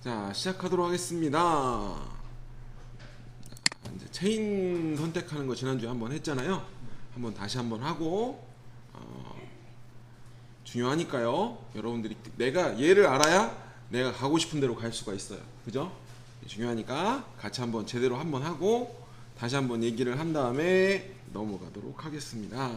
자, 시작하도록 하겠습니다. 이제 체인 선택하는 거 지난주에 한번 했잖아요. 다시 한번 하고, 중요하니까요. 여러분들이 내가 얘를 알아야 내가 가고 싶은 대로 갈 수가 있어요. 그죠? 중요하니까 같이 한번 제대로 한번 하고 다시 한번 얘기를 한 다음에 넘어가도록 하겠습니다.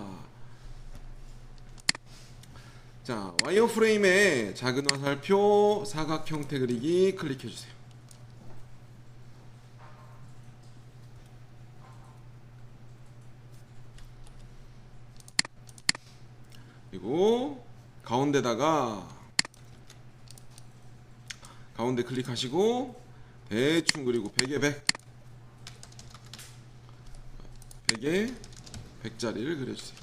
자, 와이어프레임의 작은 화살표 사각 형태 그리기 클릭해 주세요. 그리고 가운데 클릭하시고 대충 그리고 100에 100 100에 100짜리를 그려주세요.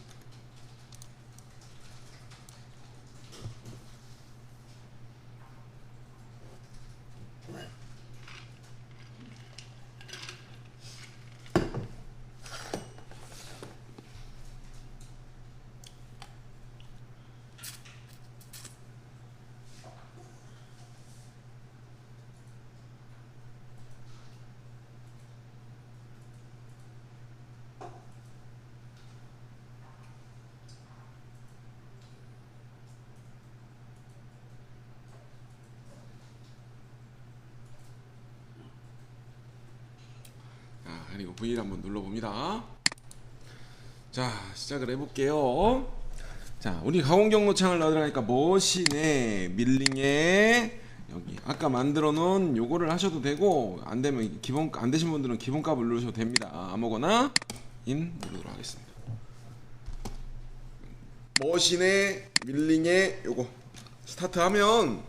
그리고 V를 한번 눌러봅니다. 자, 시작을 해볼게요. 자, 우리 가공 경로창을 넣으니까 머신에 밀링에 여기 아까 만들어 놓은 요거를 하셔도 되고, 안 되면 안 되신 분들은 기본값을 누르셔도 됩니다. 아무거나 인 누르도록 하겠습니다. 머신에 밀링에 요거 스타트하면,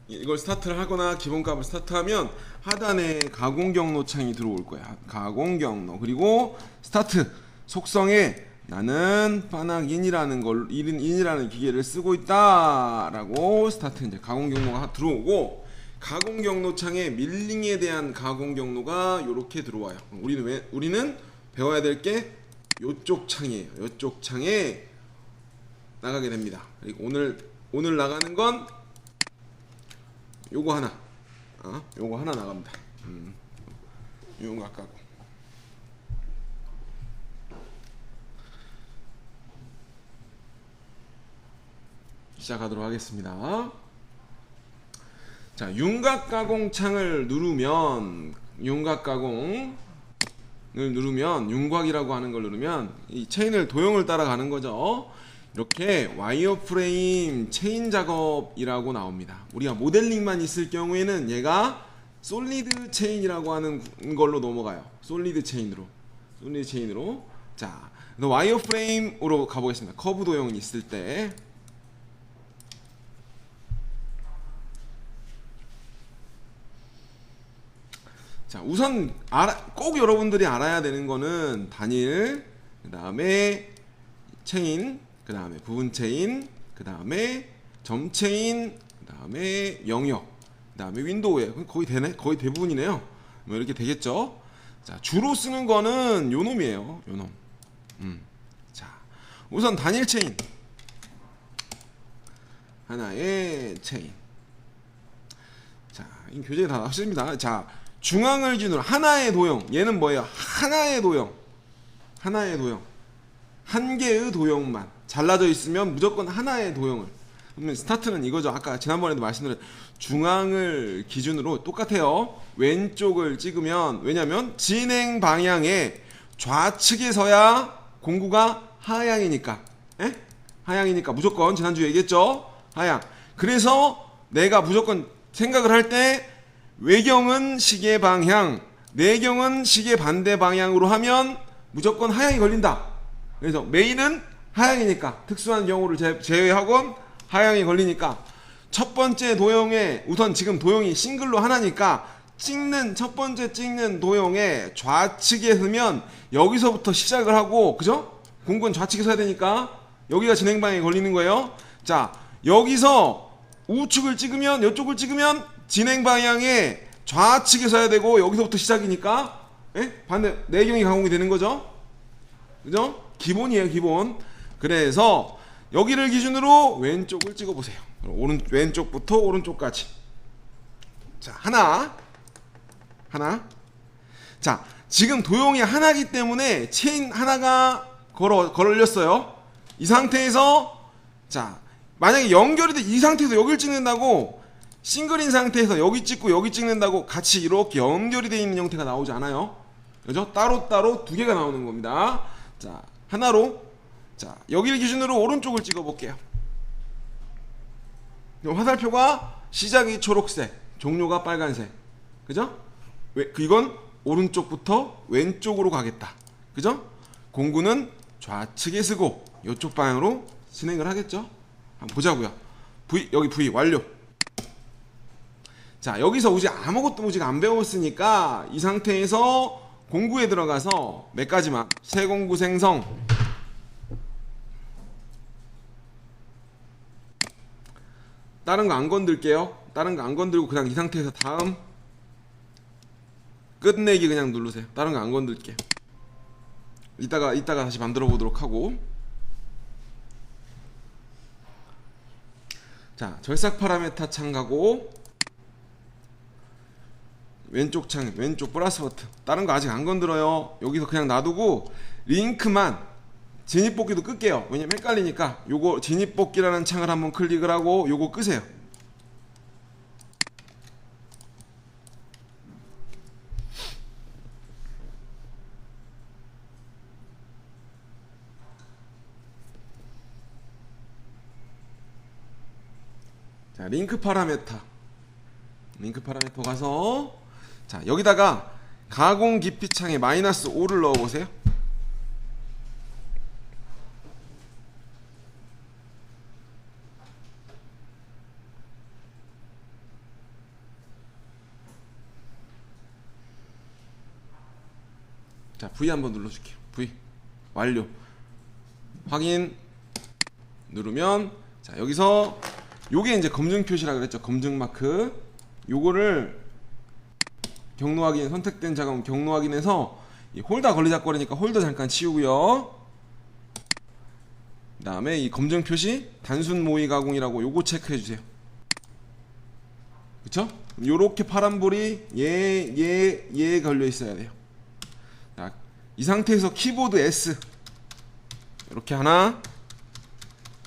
이걸 스타트를 하거나 기본값을 스타트하면 하단에 가공 경로 창이 들어올 거야. 가공 경로, 그리고 스타트 속성에 나는 인이라는 기계를 쓰고 있다라고 스타트, 이제 가공 경로가 들어오고, 가공 경로 창에 밀링에 대한 가공 경로가 이렇게 들어와요. 우리는 배워야 될 게 요쪽 창이에요. 요쪽 창에 나가게 됩니다. 그리고 오늘 나가는 건 요거 하나 나갑니다. 요거 아까고. 시작하도록 하겠습니다. 자, 윤곽 가공 창을 누르면, 윤곽이라고 하는 걸 누르면 이 체인을 도형을 따라가는 거죠. 이렇게 와이어프레임 체인 작업이라고 나옵니다. 우리가 모델링만 있을 경우에는 얘가 솔리드 체인이라고 하는 걸로 넘어가요. 솔리드 체인으로. 자, 와이어프레임으로 가보겠습니다. 커브 도형이 있을 때. 자, 우선 꼭 여러분들이 알아야 되는 거는 단일, 그 다음에 체인, 그 다음에 부분 체인, 그 다음에 점 체인, 그 다음에 영역, 그 다음에 윈도우에 거의 대부분이네요. 뭐 이렇게 되겠죠. 자, 주로 쓰는 거는 요 놈이에요. 요 놈. 자, 우선 단일 체인, 하나의 체인. 자, 이 교재에 다 나왔습니다. 자, 중앙을 기준으로 하나의 도형. 얘는 뭐예요? 하나의 도형. 한 개의 도형만 잘라져 있으면 무조건 하나의 도형을. 그러면 스타트는 이거죠. 아까 지난번에도 말씀드린 중앙을 기준으로 똑같아요. 왼쪽을 찍으면, 왜냐면 진행 방향의 좌측에서야 공구가 하향이니까. 하향이니까 무조건, 지난주에 얘기했죠. 하향. 그래서 내가 무조건 생각을 할 때 외경은 시계 방향, 내경은 시계 반대 방향으로 하면 무조건 하향이 걸린다. 그래서 메인은 하향이니까, 특수한 경우를 제외하곤 하향이 걸리니까 첫 번째 도형에, 우선 지금 도형이 싱글로 하나니까 첫 번째 찍는 도형에 좌측에 서면 여기서부터 시작을 하고, 그죠? 공구는 좌측에 서야 되니까 여기가 진행 방향이 걸리는 거예요. 자, 여기서 우측을 찍으면, 이쪽을 찍으면 진행 방향에 좌측에 서야 되고, 여기서부터 시작이니까 반대 내경이 가공이 되는 거죠. 그죠? 기본이에요, 기본. 그래서 여기를 기준으로 왼쪽을 찍어보세요. 왼쪽부터 오른쪽까지. 자, 하나. 자, 지금 도형이 하나이기 때문에 체인 하나가 걸렸어요. 이 상태에서 자, 만약에 연결이 돼 이 상태에서 여기를 찍는다고 싱글인 상태에서 여기 찍고 여기 찍는다고 같이 이렇게 연결이 되어 있는 형태가 나오지 않아요. 그죠? 따로따로 두 개가 나오는 겁니다. 자, 하나로 자, 여기를 기준으로 오른쪽을 찍어 볼게요. 화살표가 시작이 초록색, 종료가 빨간색. 그죠? 이건 오른쪽부터 왼쪽으로 가겠다. 그죠? 공구는 좌측에 쓰고 이쪽 방향으로 진행을 하겠죠? 한번 보자고요. 여기 V 완료. 자, 여기서 우리 아무것도 우리가 안 배웠으니까 이 상태에서 공구에 들어가서 몇 가지만 새 공구 생성, 다른 거 안 건들게요. 다른 거 안 건들고 그냥 이 상태에서 다음 끝내기 그냥 누르세요. 다른 거 안 건들게. 이따가 다시 만들어 보도록 하고. 자, 절삭 파라메타 창 가고 왼쪽 창, 왼쪽 플러스 버튼. 다른 거 아직 안 건들어요. 여기서 그냥 놔두고 링크만 진입뽑기도 끌게요. 왜냐면 헷갈리니까 요거 진입뽑기라는 창을 한번 클릭을 하고 요거 끄세요. 자, 링크 파라메터 가서 자, 여기다가 가공 깊이 창에 -5를 넣어 보세요. 자, V 한번 눌러줄게요. V 완료. 확인 누르면 자, 여기서 요게 이제 검증 표시라 그랬죠. 검증 마크. 요거를 경로 확인, 선택된 작업 경로 확인해서 이 홀더 걸리작거리니까 홀더 잠깐 치우고요. 그 다음에 이 검증 표시 단순 모의 가공이라고 요거 체크해 주세요. 그쵸? 요렇게 파란불이 얘 걸려 있어야 돼요. 자, 이 상태에서 키보드 S 이렇게 하나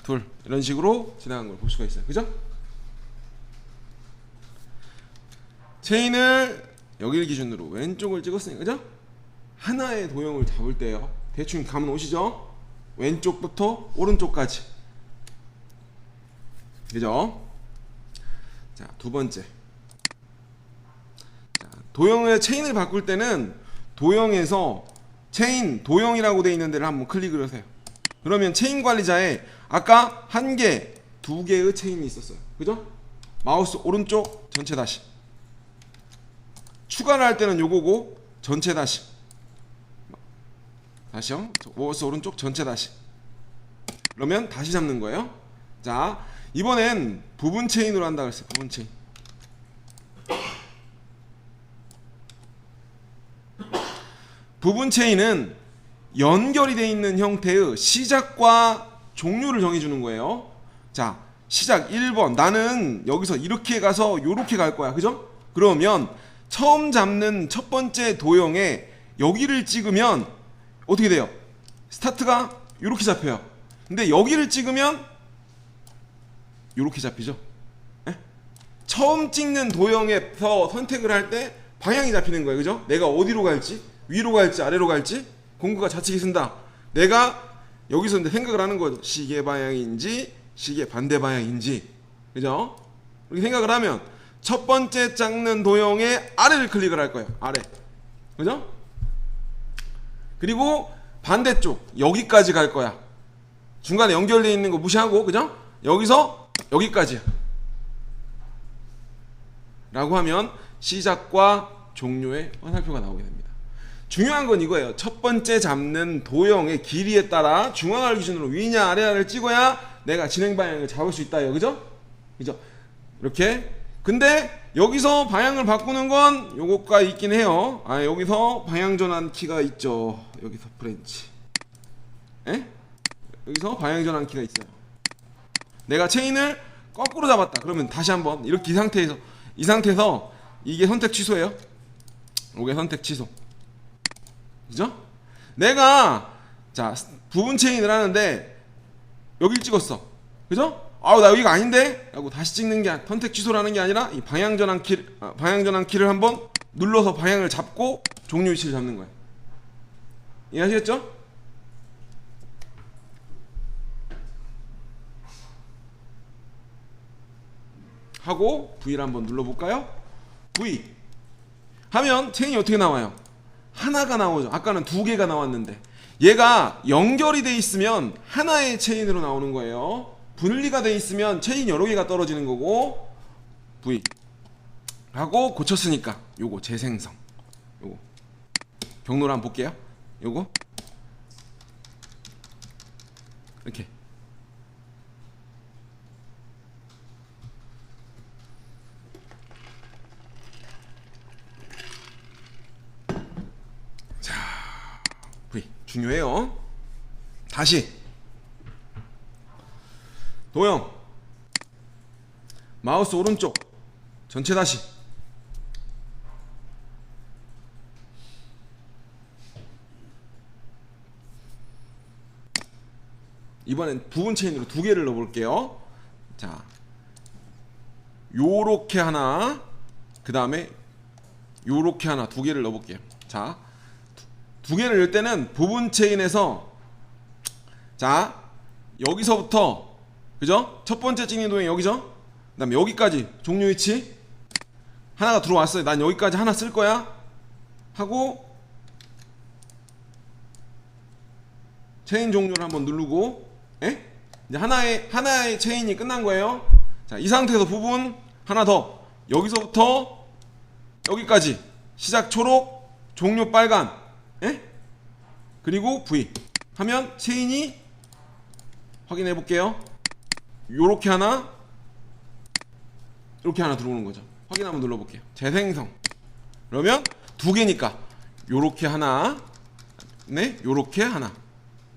둘 이런 식으로 지나간 걸 볼 수가 있어요. 그죠? 체인을 여기를 기준으로 왼쪽을 찍었으니까 그죠? 하나의 도형을 잡을 때요. 대충 감은 오시죠? 왼쪽부터 오른쪽까지. 그죠? 자, 두 번째. 자, 도형의 체인을 바꿀 때는 도형에서 체인 도형이라고 되어 있는 데를 한번 클릭을 하세요. 그러면 체인 관리자에 아까 한 개, 두 개의 체인이 있었어요. 그죠? 마우스 오른쪽 전체 다시. 추가를 할 때는 요거고 전체 다시. 다시요. 마우스 오른쪽 전체 다시. 그러면 다시 잡는 거예요. 자, 이번엔 부분 체인으로 한다 그랬어요. 부분 체인. 부분 체인은 연결이 되어 있는 형태의 시작과 종료를 정해주는 거예요. 자, 시작 1번. 나는 여기서 이렇게 가서 요렇게 갈 거야. 그죠? 그러면 처음 잡는 첫 번째 도형에 여기를 찍으면 어떻게 돼요? 스타트가 요렇게 잡혀요. 근데 여기를 찍으면 요렇게 잡히죠. 에? 처음 찍는 도형에서 선택을 할 때 방향이 잡히는 거예요. 그죠? 내가 어디로 갈지, 위로 갈지, 아래로 갈지 공구가 좌측에 쓴다. 내가 여기서 이제 생각을 하는 거죠. 시계 방향인지 시계 반대 방향인지. 그죠? 이렇게 생각을 하면 첫 번째 찍는 도형의 아래를 클릭을 할 거예요. 아래. 그죠? 그리고 반대쪽 여기까지 갈 거야. 중간에 연결되어 있는 거 무시하고. 그죠? 여기서 여기까지야 라고 하면 시작과 종료의 화살표가 나오게 됩니다. 중요한 건 이거예요. 첫 번째 잡는 도형의 길이에 따라 중앙을 기준으로 위냐 아래냐를 찍어야 내가 진행 방향을 잡을 수 있다요. 그죠? 그죠? 이렇게. 근데 여기서 방향을 바꾸는 건 요것과 있긴 해요. 아, 여기서 방향 전환 키가 있죠. 여기서 프렌치. 에? 여기서 방향 전환 키가 있어요. 내가 체인을 거꾸로 잡았다. 그러면 다시 한번 이렇게 이 상태에서 이게 선택 취소예요. 이게 선택 취소. 그죠? 내가 자 부분 체인을 하는데 여길 찍었어. 그죠? 아우 나 여기가 아닌데? 라고 다시 찍는 게 선택 취소라는 게 아니라 이 방향전환 키를 한번 눌러서 방향을 잡고 종료 위치를 잡는 거야. 이해하시겠죠? 하고 V를 한번 눌러볼까요? V 하면 체인이 어떻게 나와요? 하나가 나오죠. 아까는 두 개가 나왔는데 얘가 연결이 돼 있으면 하나의 체인으로 나오는 거예요. 분리가 돼 있으면 체인 여러 개가 떨어지는 거고. V 하고 고쳤으니까 요거 재생성, 요거 경로를 한번 볼게요. 요거 이렇게 V 중요해요. 다시 도형 마우스 오른쪽 전체 다시 이번엔 부분 체인으로 두 개를 넣어볼게요. 자 요렇게 하나 그 다음에 요렇게 하나 두 개를 넣어볼게요. 자 두 개를 넣을 때는 부분 체인에서 자 여기서부터 그죠? 첫 번째 찍는 도형이 여기죠? 그 다음에 여기까지 종료 위치 하나가 들어왔어요. 난 여기까지 하나 쓸 거야 하고 체인 종료를 한번 누르고 이제 하나의 체인이 끝난 거예요. 자, 이 상태에서 부분 하나 더 여기서부터 여기까지 시작 초록 종료 빨간 그리고 V 하면 체인이 확인해 볼게요. 요렇게 하나 이렇게 하나 들어오는 거죠. 확인 한번 눌러 볼게요. 재생성 그러면 두 개니까 요렇게 하나 요렇게 하나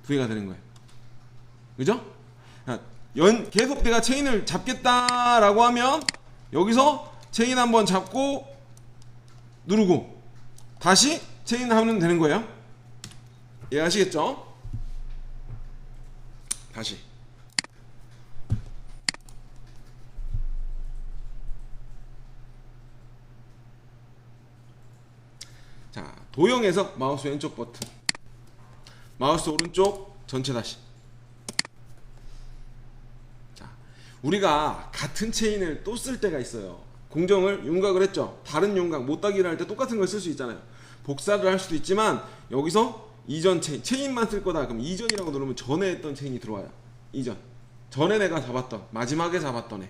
두 개가 되는 거예요. 그죠? 계속 내가 체인을 잡겠다라고 하면 여기서 체인 한번 잡고 누르고 다시 체인 하면 되는 거예요. 이해하시겠죠? 다시 자 도형에서 마우스 왼쪽 버튼 마우스 오른쪽 전체 다시. 자 우리가 같은 체인을 또 쓸 때가 있어요. 공정을 윤곽을 했죠. 다른 윤곽 못따기를 할 때 똑같은 걸 쓸 수 있잖아요. 복사를 할 수도 있지만 여기서 이전 체인만 쓸 거다 그럼 이전이라고 누르면 전에 했던 체인이 들어와요. 이전 전에 내가 잡았던 마지막에 잡았던 애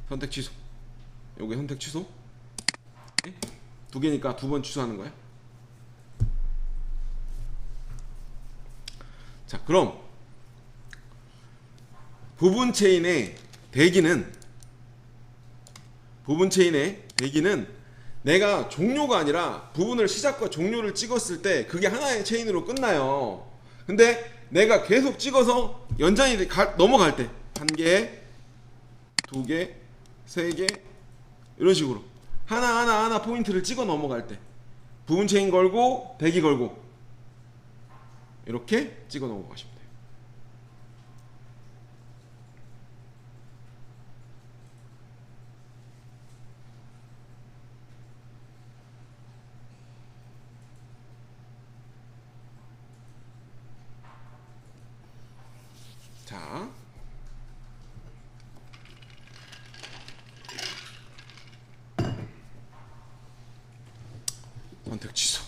선택 취소. 요게 선택 취소. 두 개니까 두 번 취소하는 거야. 자 그럼 부분 체인의 대기는 내가 종료가 아니라 부분을 시작과 종료를 찍었을 때 그게 하나의 체인으로 끝나요. 근데 내가 계속 찍어서 연장이 넘어갈 때 한 개, 두 개, 세 개 이런 식으로 하나 포인트를 찍어 넘어갈 때 부분 체인 걸고 대기 걸고 이렇게 찍어 넘어가시면 돼요. 자, 선택 취소.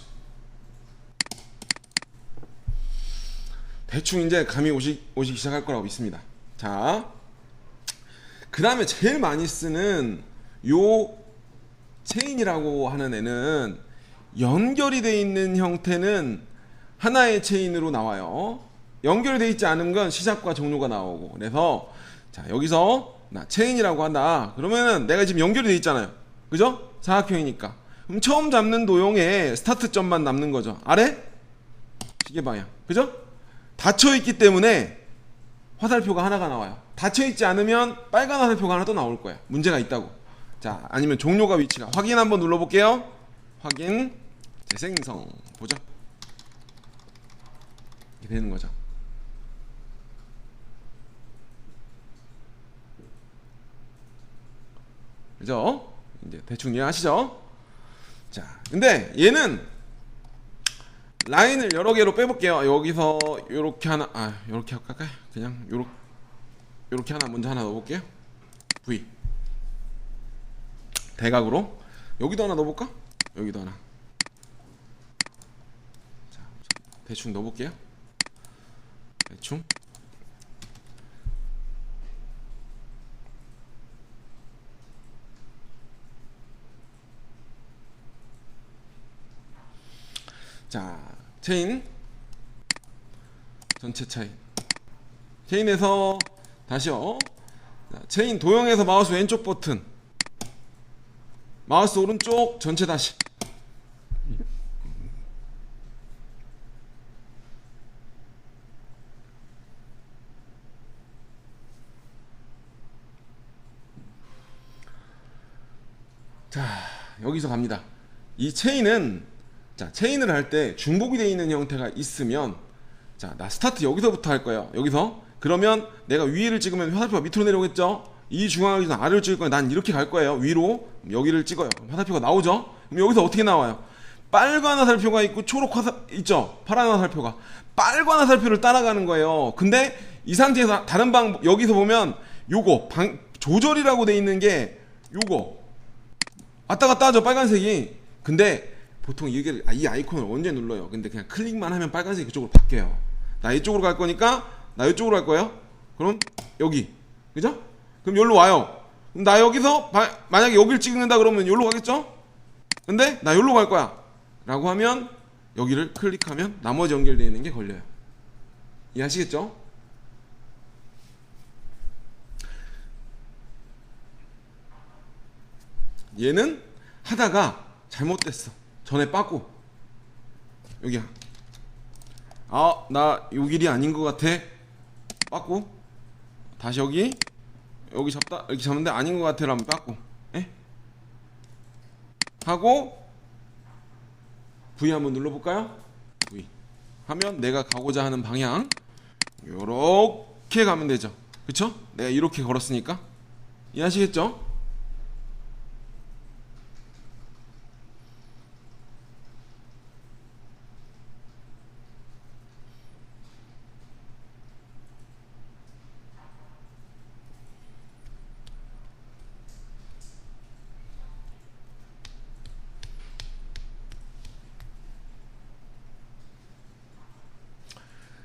대충 이제 감이 오시기 시작할 거라고 믿습니다. 자, 그 다음에 제일 많이 쓰는 요 체인이라고 하는 애는 연결이 되어 있는 형태는 하나의 체인으로 나와요. 연결이 되어 있지 않은 건 시작과 종료가 나오고. 그래서 자 여기서 나 체인이라고 한다. 그러면은 내가 지금 연결이 되어 있잖아요. 그죠? 사각형이니까. 그럼 처음 잡는 도형에 스타트점만 남는 거죠. 아래 시계 방향. 그죠? 닫혀 있기 때문에 화살표가 하나가 나와요. 닫혀 있지 않으면 빨간 화살표가 하나 또 나올 거야. 문제가 있다고. 자, 아니면 종료가 위치가 확인 한번 눌러볼게요. 확인 재생성 보죠. 이렇게 되는 거죠. 그죠? 이제 대충 이해하시죠? 자, 근데 얘는 라인을 여러 개로 빼볼게요. 여기서 요렇게 하나, 요렇게 할까요? 그냥 요렇게 하나 먼저 하나 넣어볼게요. V 대각으로 여기도 하나 넣어볼까? 여기도 하나. 자, 대충 넣어볼게요. 대충. 자, 체인 전체 체인에서 다시요. 자, 체인 도형에서 마우스 왼쪽 버튼, 마우스 오른쪽 전체 다시. 자, 여기서 갑니다. 이 체인은, 자, 체인을 할 때 중복이 되어 있는 형태가 있으면, 자, 나 스타트 여기서부터 할 거예요. 여기서. 그러면 내가 위를 찍으면 화살표가 밑으로 내려오겠죠? 이 중앙에서 아래를 찍을 거예요. 난 이렇게 갈 거예요. 위로. 여기를 찍어요. 화살표가 나오죠? 그럼 여기서 어떻게 나와요? 빨간 화살표가 있고 초록 있죠? 파란 화살표가. 빨간 화살표를 따라가는 거예요. 근데 이 상태에서 다른 여기서 보면 요거 조절이라고 돼 있는 게 요거 왔다 갔다 하죠, 빨간색이. 근데 보통 이게 이 아이콘을 언제 눌러요? 근데 그냥 클릭만 하면 빨간색이 그쪽으로 바뀌어요. 나 이쪽으로 갈 거니까 나 이쪽으로 갈 거예요. 그럼 여기, 그죠? 그럼 여기로 와요. 그럼 나 여기서 만약에 여기를 찍는다 그러면 여기로 가겠죠? 근데 나 여기로 갈 거야 라고 하면 여기를 클릭하면 나머지 연결되어 있는 게 걸려요. 이해하시겠죠? 얘는 하다가 잘못됐어. 전에 빠꾸 여기야. 나 요 길이 아닌 것 같아. 빠꾸 다시 여기 잡다 이렇게 잡는데 아닌 것 같아 라면 빠꾸 하고 V 한번 눌러볼까요? V 하면 내가 가고자 하는 방향 요렇게 가면 되죠. 그쵸? 내가 이렇게 걸었으니까. 이해하시겠죠?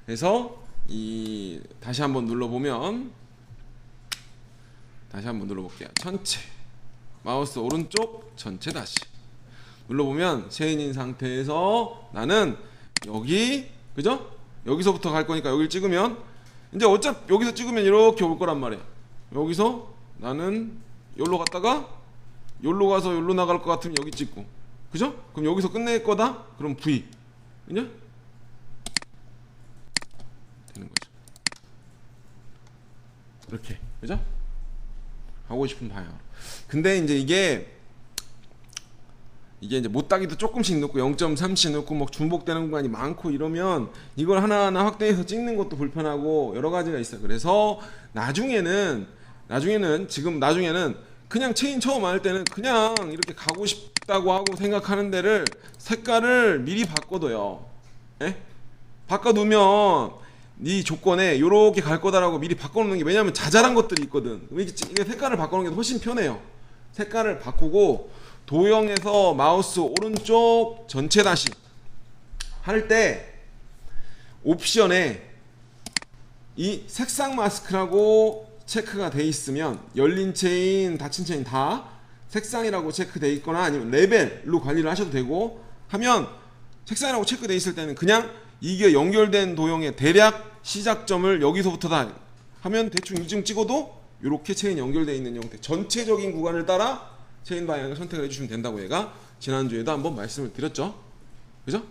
그래서 다시 한번 눌러보면, 다시 한번 눌러볼게요. 전체 마우스 오른쪽 전체 다시 눌러보면 체인인 상태에서 나는 여기, 그죠? 여기서부터 갈 거니까 여기를 찍으면 이제 어차피 여기서 찍으면 이렇게 올 거란 말이에요. 여기서 나는 여기로 갔다가 여기로 가서 여기로 나갈 것 같으면 여기 찍고, 그죠? 그럼 여기서 끝낼 거다? 그럼 V, 그죠? 되는 거죠. 이렇게, 그죠? 하고 싶은 방향으로. 근데 이제 이게 이제 못따기도 조금씩 넣고 0.3씩 넣고 뭐 중복되는 공간이 많고 이러면 이걸 하나하나 확대해서 찍는 것도 불편하고 여러 가지가 있어요. 그래서 나중에는 그냥 체인 처음 할 때는 그냥 이렇게 가고 싶다고 하고 생각하는 데를 색깔을 미리 바꿔둬요. 예? 바꿔두면 네 조건에 요렇게 갈 거다라고 미리 바꿔놓는 게, 왜냐면 자잘한 것들이 있거든. 이게 색깔을 바꾸는 게 훨씬 편해요. 색깔을 바꾸고 도형에서 마우스 오른쪽 전체 다시 할 때 옵션에 이 색상 마스크라고 체크가 돼 있으면 열린 체인, 닫힌 체인 다 색상이라고 체크돼 있거나 아니면 레벨로 관리를 하셔도 되고 하면, 색상이라고 체크돼 있을 때는 그냥 이게 연결된 도형의 대략 시작점을 여기서부터다 하면 대충 이중 찍어도 이렇게 체인 연결되어 있는 형태 전체적인 구간을 따라 체인 방향을 선택을 해주시면 된다고 얘가 지난주에도 한번 말씀을 드렸죠. 그죠?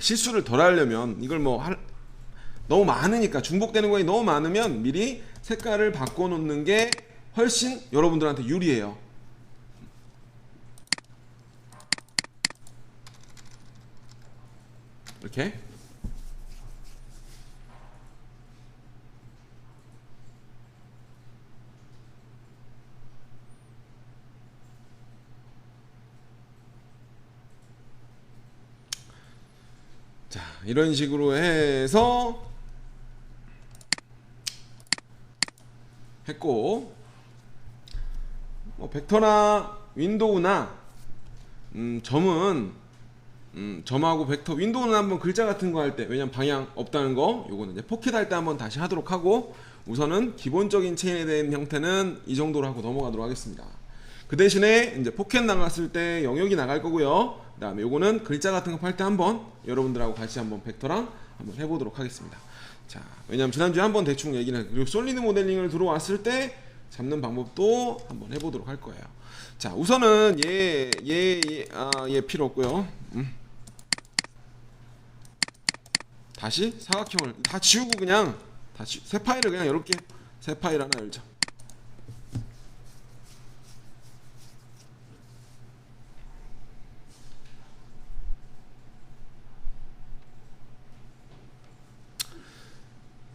실수를 덜 하려면 이걸 너무 많으니까, 중복되는 거에 너무 많으면 미리 색깔을 바꿔놓는 게 훨씬 여러분들한테 유리해요. 이렇게. 자, 이런 식으로 해서 했고, 뭐 벡터나 윈도우나 점은 점하고 벡터, 윈도우는 한번 글자 같은 거 할 때, 왜냐면 방향 없다는 거, 요거는 이제 포켓 할 때 한번 다시 하도록 하고, 우선은 기본적인 체인에 대한 형태는 이 정도로 하고 넘어가도록 하겠습니다. 그 대신에 이제 포켓 나갔을 때 영역이 나갈 거고요. 그 다음에 요거는 글자 같은 거 팔 때 한번 여러분들하고 같이 한번 벡터랑 한번 해보도록 하겠습니다. 자, 왜냐면 지난주에 한번 대충 얘기를 했고, 그리고 솔리드 모델링을 들어왔을 때 잡는 방법도 한번 해보도록 할 거예요. 자, 우선은 얘 필요 없고요. 다시 사각형을 다 지우고 그냥 새 파일을 그냥 이렇게 새 파일 하나 열자.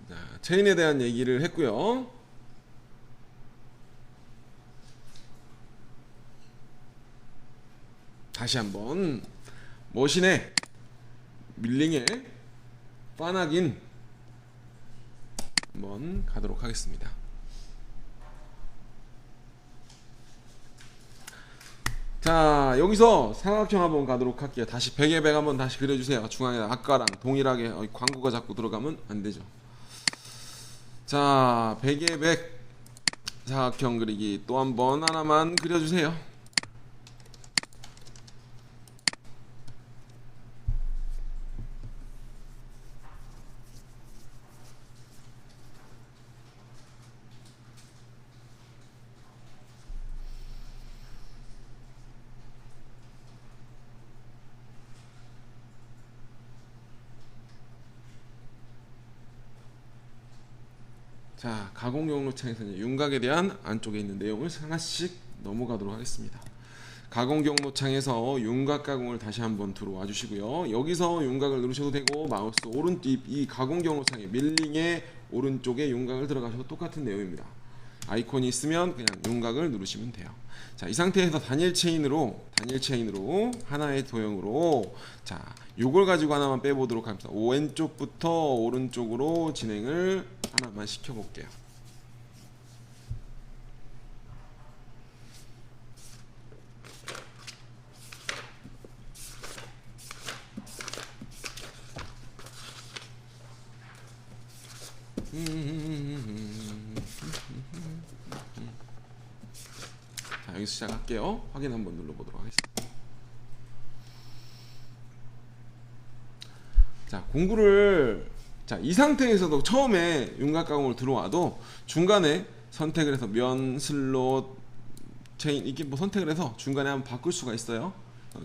자, 체인에 대한 얘기를 했고요. 다시 한번 머신의 밀링에 파낙인 한번 가도록 하겠습니다. 자, 여기서 삼각형 한번 가도록 할게요. 다시 백의 백 한번 다시 그려주세요. 중앙에 아까랑 동일하게. 광구가 자꾸 들어가면 안되죠. 자, 백의 백 사각형 그리기 또 한번 하나만 그려주세요. 자, 가공 경로창에서 윤곽에 대한 안쪽에 있는 내용을 하나씩 넘어가도록 하겠습니다. 가공 경로창에서 윤곽 가공을 다시 한번 들어와 주시고요. 여기서 윤곽을 누르셔도 되고, 마우스 오른뒷 이 가공 경로창에 밀링의 오른쪽에 윤곽을 들어가셔도 똑같은 내용입니다. 아이콘이 있으면 그냥 윤곽을 누르시면 돼요. 자, 이 상태에서 단일 체인으로 하나의 도형으로, 자, 요걸 가지고 하나만 빼보도록 합니다. 왼쪽부터 오른쪽으로 진행을 하나만 시켜볼게요. 자, 여기서 시작할게요. 확인 한번 눌러보도록 하겠습니다. 자, 공구를, 자, 이 상태에서도 처음에 윤곽 가공을 들어와도 중간에 선택을 해서 면, 슬롯, 체인 이렇게 뭐 선택을 해서 중간에 한번 바꿀 수가 있어요.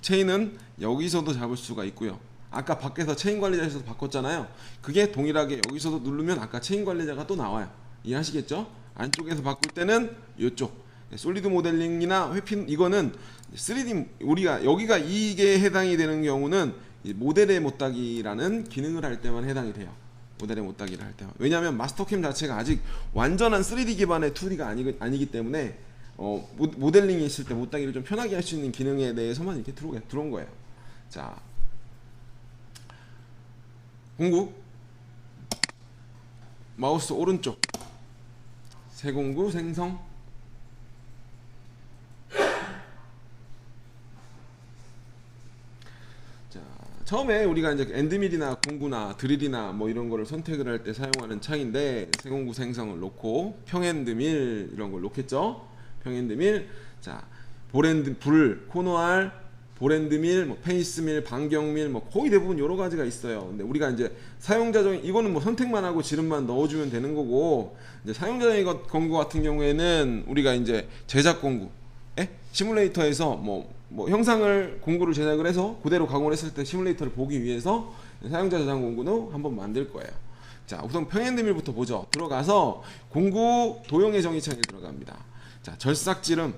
체인은 여기서도 잡을 수가 있고요. 아까 밖에서 체인 관리자에서 바꿨잖아요. 그게 동일하게 여기서도 누르면 아까 체인 관리자가 또 나와요. 이해하시겠죠? 안쪽에서 바꿀 때는 이쪽 솔리드 모델링이나 회핀, 이거는 3D, 우리가 여기가 이게 해당이 되는 경우는 모델의 못따기라는 기능을 할 때만 해당이 돼요. 모델의 못따기를 할 때만. 왜냐하면 마스터캠 자체가 아직 완전한 3D 기반의 툴이 아니기 때문에 모델링이 있을 때 못따기를 좀 편하게 할 수 있는 기능에 대해서만 이렇게 들어온 거예요. 자, 공구 마우스 오른쪽 새 공구 생성. 자, 처음에 우리가 이제 엔드밀이나 공구나 드릴이나 뭐 이런 거를 선택을 할 때 사용하는 창인데, 새 공구 생성을 놓고 평엔드밀 이런 걸 놓겠죠. 평엔드밀. 자, 불, 코너알, 보랜드밀, 뭐 페이스밀, 반경밀, 뭐 거의 대부분 여러 가지가 있어요. 근데 우리가 이제 사용자적인, 이거는 뭐 선택만 하고 지름만 넣어주면 되는 거고, 이제 사용자적인 공구 같은 경우에는 우리가 이제 제작 공구, 시뮬레이터에서 뭐 형상을 공구를 제작을 해서 그대로 가공을 했을 때 시뮬레이터를 보기 위해서 사용자 저장 공구도 한번 만들 거예요. 자, 우선 평행드밀부터 보죠. 들어가서 공구 도형의 정의창에 들어갑니다. 자, 절삭지름.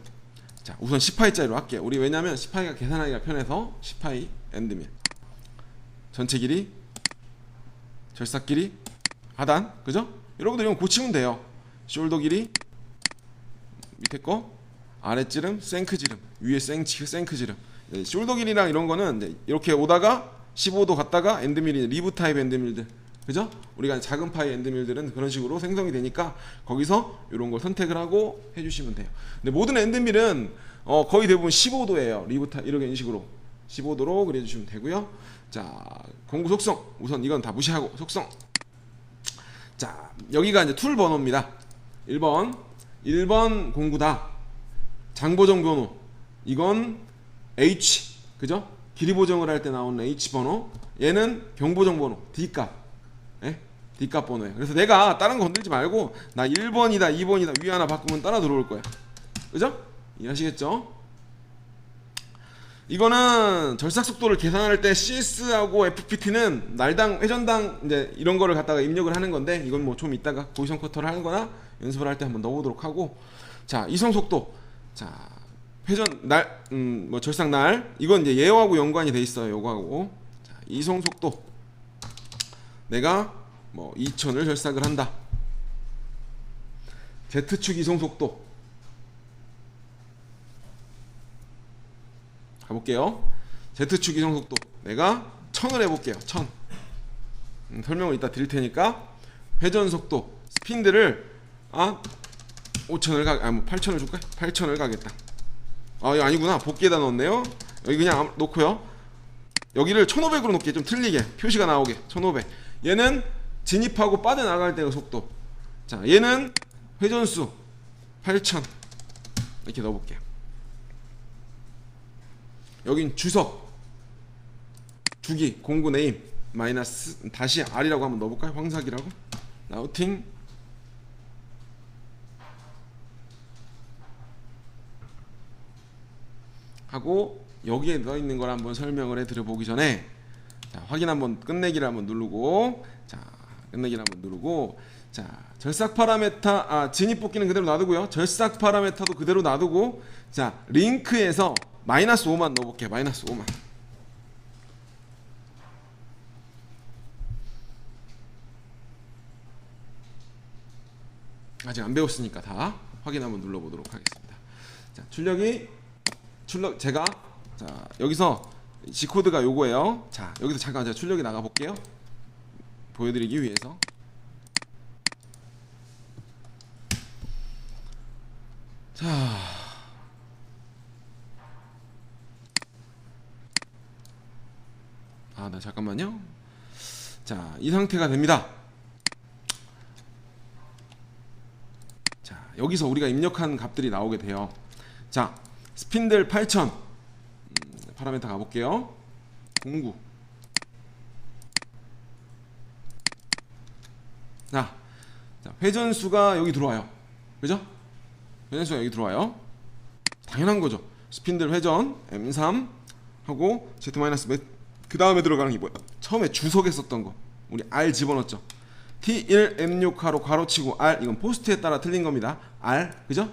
자, 우선 10파이짜리로 할게요. 우리 왜냐면 10파이가 계산하기가 편해서 10파이 엔드밀. 전체 길이, 절삭 길이, 하단, 그죠? 여러분들 이건 고치면 돼요. 숄더 길이, 밑에 거, 아래 지름, 생크 지름, 위에 생크 지름. 숄더 길이랑 이런 거는 이제 이렇게 오다가 15도 갔다가 엔드밀이 리브 타입 엔드밀들, 그죠? 우리가 작은 파이 엔드밀들은 그런 식으로 생성이 되니까 거기서 이런 걸 선택을 하고 해주시면 돼요. 근데 모든 엔드밀은 거의 대부분 15도예요. 리브 타입 이런 식으로 15도로 그려주시면 되고요. 자, 공구 속성. 우선 이건 다 무시하고 속성. 자, 여기가 이제 툴 번호입니다. 1번 공구다. 장보정 번호. 이건 H, 그죠? 길이 보정을 할 때 나오는 H 번호. 얘는 경보정 번호, D값. 예? D값 번호예요. 그래서 내가 다른 거 건들지 말고 나 1번이다, 2번이다 위 하나 바꾸면 따라 들어올 거야. 그죠? 이해하시겠죠? 이거는 절삭 속도를 계산할 때 CS하고 FPT는 날당 회전당 이제 이런 거를 갖다가 입력을 하는 건데, 이건 뭐 좀 이따가 고이성 커터를 하는 거나 연습을 할 때 한번 넣어보도록 하고. 자, 이성 속도. 자, 회전 날 뭐 절삭 날, 이건 이제 얘하고 연관이 돼 있어요. 요거하고. 자, 이성 속도. 내가 뭐 2000을 절삭을 한다. Z축 이성 속도 가볼게요. Z축 이성 속도 내가 1000을 해볼게요. 1000. 설명을 이따 드릴 테니까. 회전 속도 스핀들을 5000을 뭐 8000을 줄까? 8000을 가겠다. 이거 아니구나. 복귀에다 넣었네요. 여기 그냥 놓고요. 여기를 1500으로 놓게, 좀 틀리게 표시가 나오게. 1500. 얘는 진입하고 빠져나갈 때의 속도. 자, 얘는 회전수 8000 이렇게 넣어볼게요. 여긴 주석, 주기, 공구 네임 마이너스 다시 R이라고 한번 넣어볼까요? 황삭이라고. 라우팅 하고, 여기에 넣어있는 걸 한번 설명을 해드려보기 전에, 자, 확인 한번, 끝내기를 한번 누르고, 자, 끝내기를 한번 누르고, 자, 절삭 파라메타, 진입 뽑기는 그대로 놔두고요. 절삭 파라메타도 그대로 놔두고, 자, 링크에서 마이너스 5만 넣어볼게요. 마이너스 5만. 아직 안 배웠으니까 다 확인 한번 눌러보도록 하겠습니다. 자, 출력 제가, 자, 여기서 G코드가 요거예요. 자, 여기서 잠깐 제가 출력이 나가 볼게요. 보여드리기 위해서. 자, 나 잠깐만요. 자, 이 상태가 됩니다. 자, 여기서 우리가 입력한 값들이 나오게 돼요. 자, 스핀들 8000. 파라메터 가볼게요. 공구. 자, 회전수가 여기 들어와요. 그죠? 회전수가 여기 들어와요. 당연한 거죠. 스핀들 회전 M3 하고 Z- 그 다음에 들어가는 게 뭐야? 처음에 주석에 썼던 거 우리 R 집어넣었죠. T1 M6하로 괄호치고 R, 이건 포스트에 따라 틀린 겁니다. R, 그죠?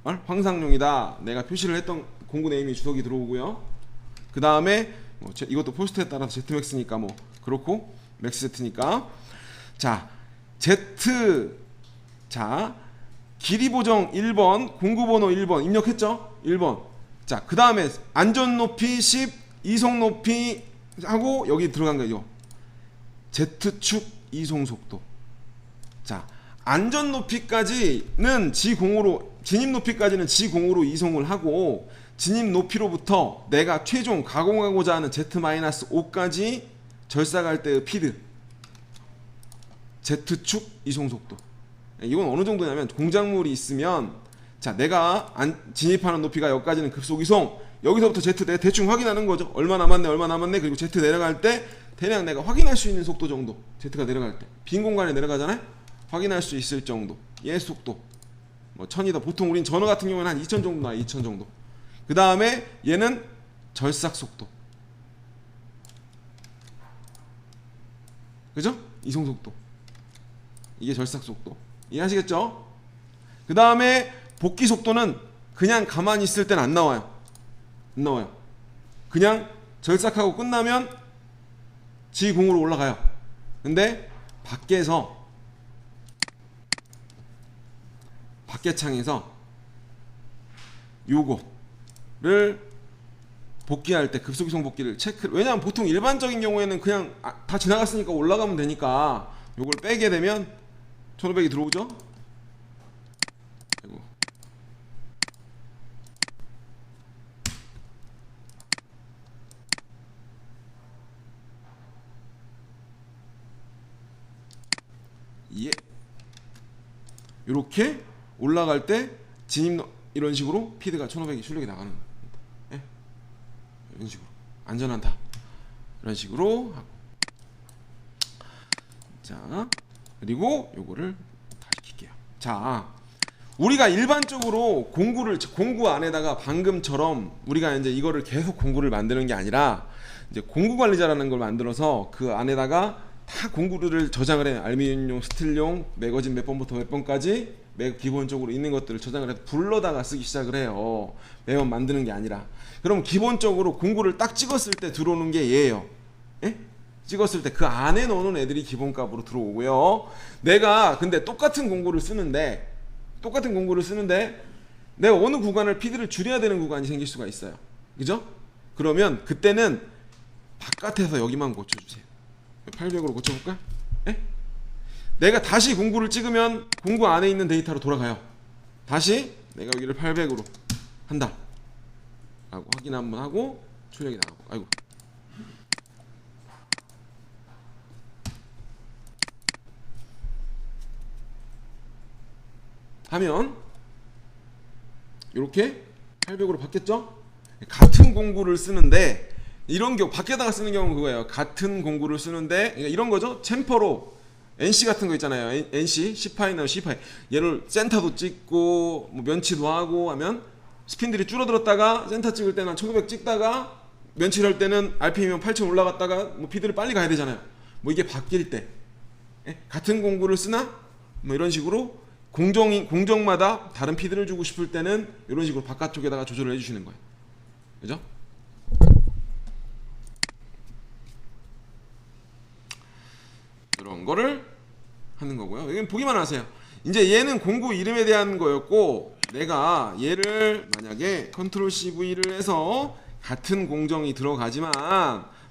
R 황상용이다. 내가 표시를 했던 공구 네임이 주석이 들어오고요. 그 다음에 뭐 이것도 포스트에 따라서 Zmax니까 뭐 그렇고 맥스 Z니까. 자, Z, 자, 길이 보정 1번, 공구 번호 1번 입력했죠? 1번. 자, 그 다음에 안전 높이 10, 이송 높이 하고 여기 들어간 거죠. Z축 이송 속도. 자, 안전 높이까지는 G0으로, 진입 높이까지는 G0으로 이송을 하고, 진입 높이로부터 내가 최종 가공하고자 하는 Z-5까지 절삭할 때의 피드, Z축 이송 속도. 이건 어느 정도냐면, 공작물이 있으면, 자, 내가 진입하는 높이가 여기까지는 급속 이송, 여기서부터 Z 내가 대충 확인하는 거죠. 얼마 남았네. 그리고 Z 내려갈 때 대략 내가 확인할 수 있는 속도 정도. Z가 내려갈 때 빈 공간에 내려가잖아요. 확인할 수 있을 정도. 얘 속도 뭐 1000이다. 보통 우린 전어 같은 경우는 한 2000 정도 나와요. 2000 정도. 그 다음에 얘는 절삭 속도, 그죠? 이송 속도. 이게 절삭 속도. 이해하시겠죠? 그 다음에 복귀 속도는 그냥 가만히 있을 땐 안 나와요. 안 나와요. 그냥 절삭하고 끝나면 지 공으로 올라가요. 근데 밖에서 밖에 창에서 요거를 복귀할 때 급속이송 복귀를 체크. 왜냐하면 보통 일반적인 경우에는 그냥 다 지나갔으니까 올라가면 되니까 요걸 빼게 되면 1500이 들어오죠. 아이고. 예. 요렇게 올라갈 때 진입 이런 식으로 피드가 1500이 출력이 나가는 거예요. 예? 이런 식으로 안전하다 이런 식으로 하고. 자, 그리고 요거를 다시 킬게요. 자, 우리가 일반적으로 공구 안에다가 방금처럼 우리가 이제 이거를 계속 공구를 만드는 게 아니라 이제 공구 관리자라는 걸 만들어서 그 안에다가 다 공구를 저장을 해요. 알루미늄용, 스틸용, 매거진 몇 번부터 몇 번까지 기본적으로 있는 것들을 저장을 해서 불러다가 쓰기 시작을 해요. 매번 만드는 게 아니라. 그럼 기본적으로 공구를 딱 찍었을 때 들어오는 게 얘예요. 예? 찍었을 때 그 안에 넣어놓은 애들이 기본값으로 들어오고요. 내가 근데 똑같은 공구를 쓰는데 내가 어느 구간을 피드를 줄여야 되는 구간이 생길 수가 있어요. 그죠? 그러면 그때는 바깥에서 여기만 고쳐주세요. 800으로 고쳐볼까? 예? 내가 다시 공구를 찍으면 공구 안에 있는 데이터로 돌아가요. 다시 내가 여기를 800으로 한다 라고 확인 한번 하고 출력이 나가고. 아이고. 하면 이렇게 800으로 바뀌었죠? 같은 공구를 쓰는데 이런 경우 밖에다가 쓰는 경우는 그거예요. 같은 공구를 쓰는데 그러니까 이런 거죠. 챔퍼로 NC 같은 거 있잖아요. NC, C파이나 C파이. 얘를 센터도 찍고 뭐 면치도 하고 하면 스핀들이 줄어들었다가 센터 찍을 때는 1900 찍다가 면치를 할 때는 RPM이면 8000 올라갔다가 뭐 피드를 빨리 가야 되잖아요. 뭐 이게 바뀔 때 같은 공구를 쓰나 뭐 이런 식으로 공정마다 다른 피드를 주고 싶을 때는 이런 식으로 바깥쪽에다가 조절을 해주시는 거예요. 그죠? 이런 거를 하는 거고요. 여기는 보기만 하세요. 이제 얘는 공구 이름에 대한 거였고 내가 얘를 만약에 컨트롤 CV를 해서 같은 공정이 들어가지만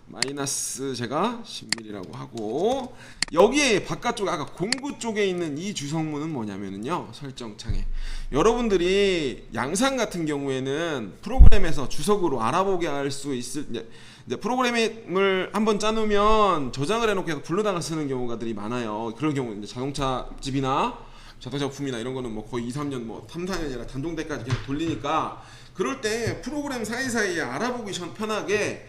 마이너스 제가 10mm라고 하고 여기에 바깥쪽에 아까 공구 쪽에 있는 이 주성문은 뭐냐면요. 설정창에 여러분들이 양산 같은 경우에는 프로그램에서 주석으로 알아보게 할 수 있을 이제 프로그램을 한번 짜놓으면 저장을 해놓고 계속 불러다가 쓰는 경우가들이 많아요. 그런 경우 이제 자동차 집이나 자동차 부품이나 이런 거는 뭐 거의 2, 3년 뭐 3, 4년이나 단종대까지 계속 돌리니까 그럴 때 프로그램 사이사이에 알아보기 편하게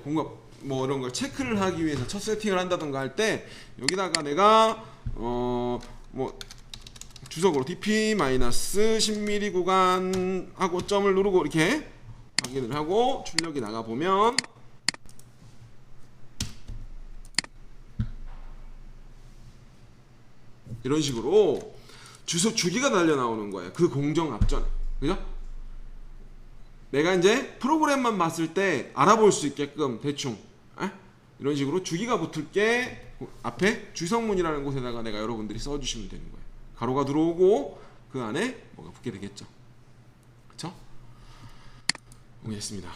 공급 뭐 이런 걸 체크를 하기 위해서 첫 세팅을 한다던가 할 때 여기다가 내가 뭐 주석으로 dp-10mm 구간 하고 점을 누르고 이렇게 확인을 하고 출력이 나가 보면 이런 식으로 주기가 달려 나오는 거예요. 그 공정 앞전에. 그죠? 내가 이제 프로그램만 봤을 때 알아볼 수 있게끔 대충 이런 식으로 주기가 붙을 게 앞에 주성문이라는 곳에다가 내가 여러분들이 써주시면 되는 거예요. 가로가 들어오고 그 안에 뭐가 붙게 되겠죠. 그쵸? 보겠습니다.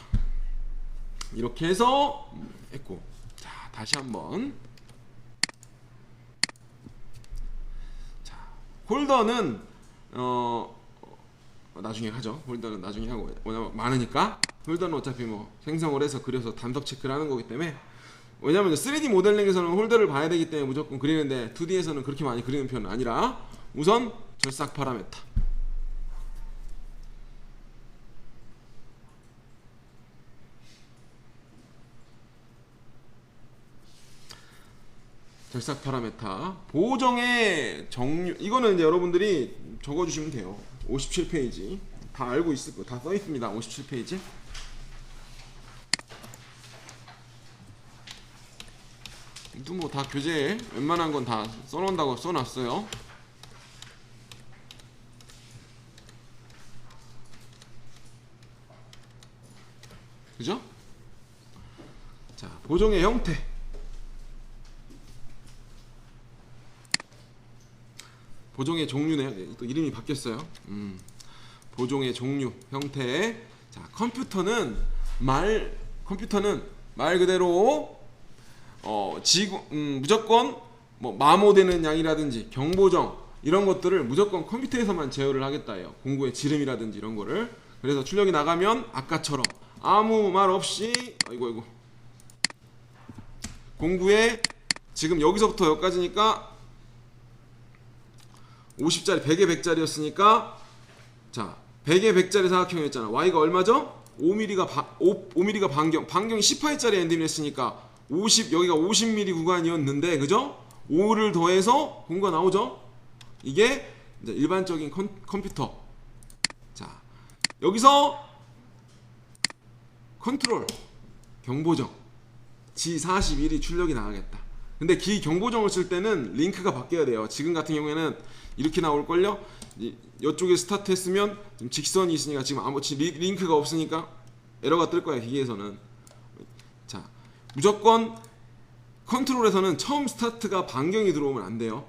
이렇게 해서 했고, 자 다시 한번. 자 홀더는 나중에 하죠. 홀더는 나중에 하고, 왜냐면 많으니까. 홀더는 어차피 뭐 생성을 해서 그려서 단독 체크를 하는 거기 때문에. 왜냐면 3D 모델링에서는 홀더를 봐야 되기 때문에 무조건 그리는데 2D에서는 그렇게 많이 그리는 편은 아니라 우선 절삭 파라메타. 절삭 파라메타 보정의 정류, 이거는 이제 여러분들이 적어주시면 돼요. 57페이지 다 알고 있을 거 다 써있습니다. 57페이지. 또 뭐 다 교재에 웬만한 건 다 써놓는다고 써놨어요. 그죠? 자, 보정의 형태. 보정의 종류네. 또 이름이 바뀌었어요. 보정의 종류, 형태. 자, 컴퓨터는 말 그대로 무조건 뭐 마모되는 양이라든지 경보정 이런 것들을 무조건 컴퓨터에서만 제어를 하겠다예요. 공구의 지름이라든지 이런 거를. 그래서 출력이 나가면 아까처럼 아무 말 없이 아이고 공구에 지금 여기서부터 여기까지니까 50짜리 100에 100짜리였으니까 자 100에 100짜리 사각형이었잖아. y가 얼마죠? 5mm가 반경이 18짜리 엔딩이었으니까 50 여기가 50mm 구간이었는데 그죠? 5를 더해서 공구가 나오죠? 이게 이제 일반적인 컴퓨터. 자 여기서 컨트롤 경보정 G41이 출력이 나가겠다. 근데 기 경보정을 쓸 때는 링크가 바뀌어야 돼요. 지금 같은 경우에는 이렇게 나올걸요. 이쪽에 스타트 했으면 지금 직선이 있으니까 지금 링크가 없으니까 에러가 뜰 거야 기계에서는. 자 무조건 컨트롤에서는 처음 스타트가 반경이 들어오면 안 돼요.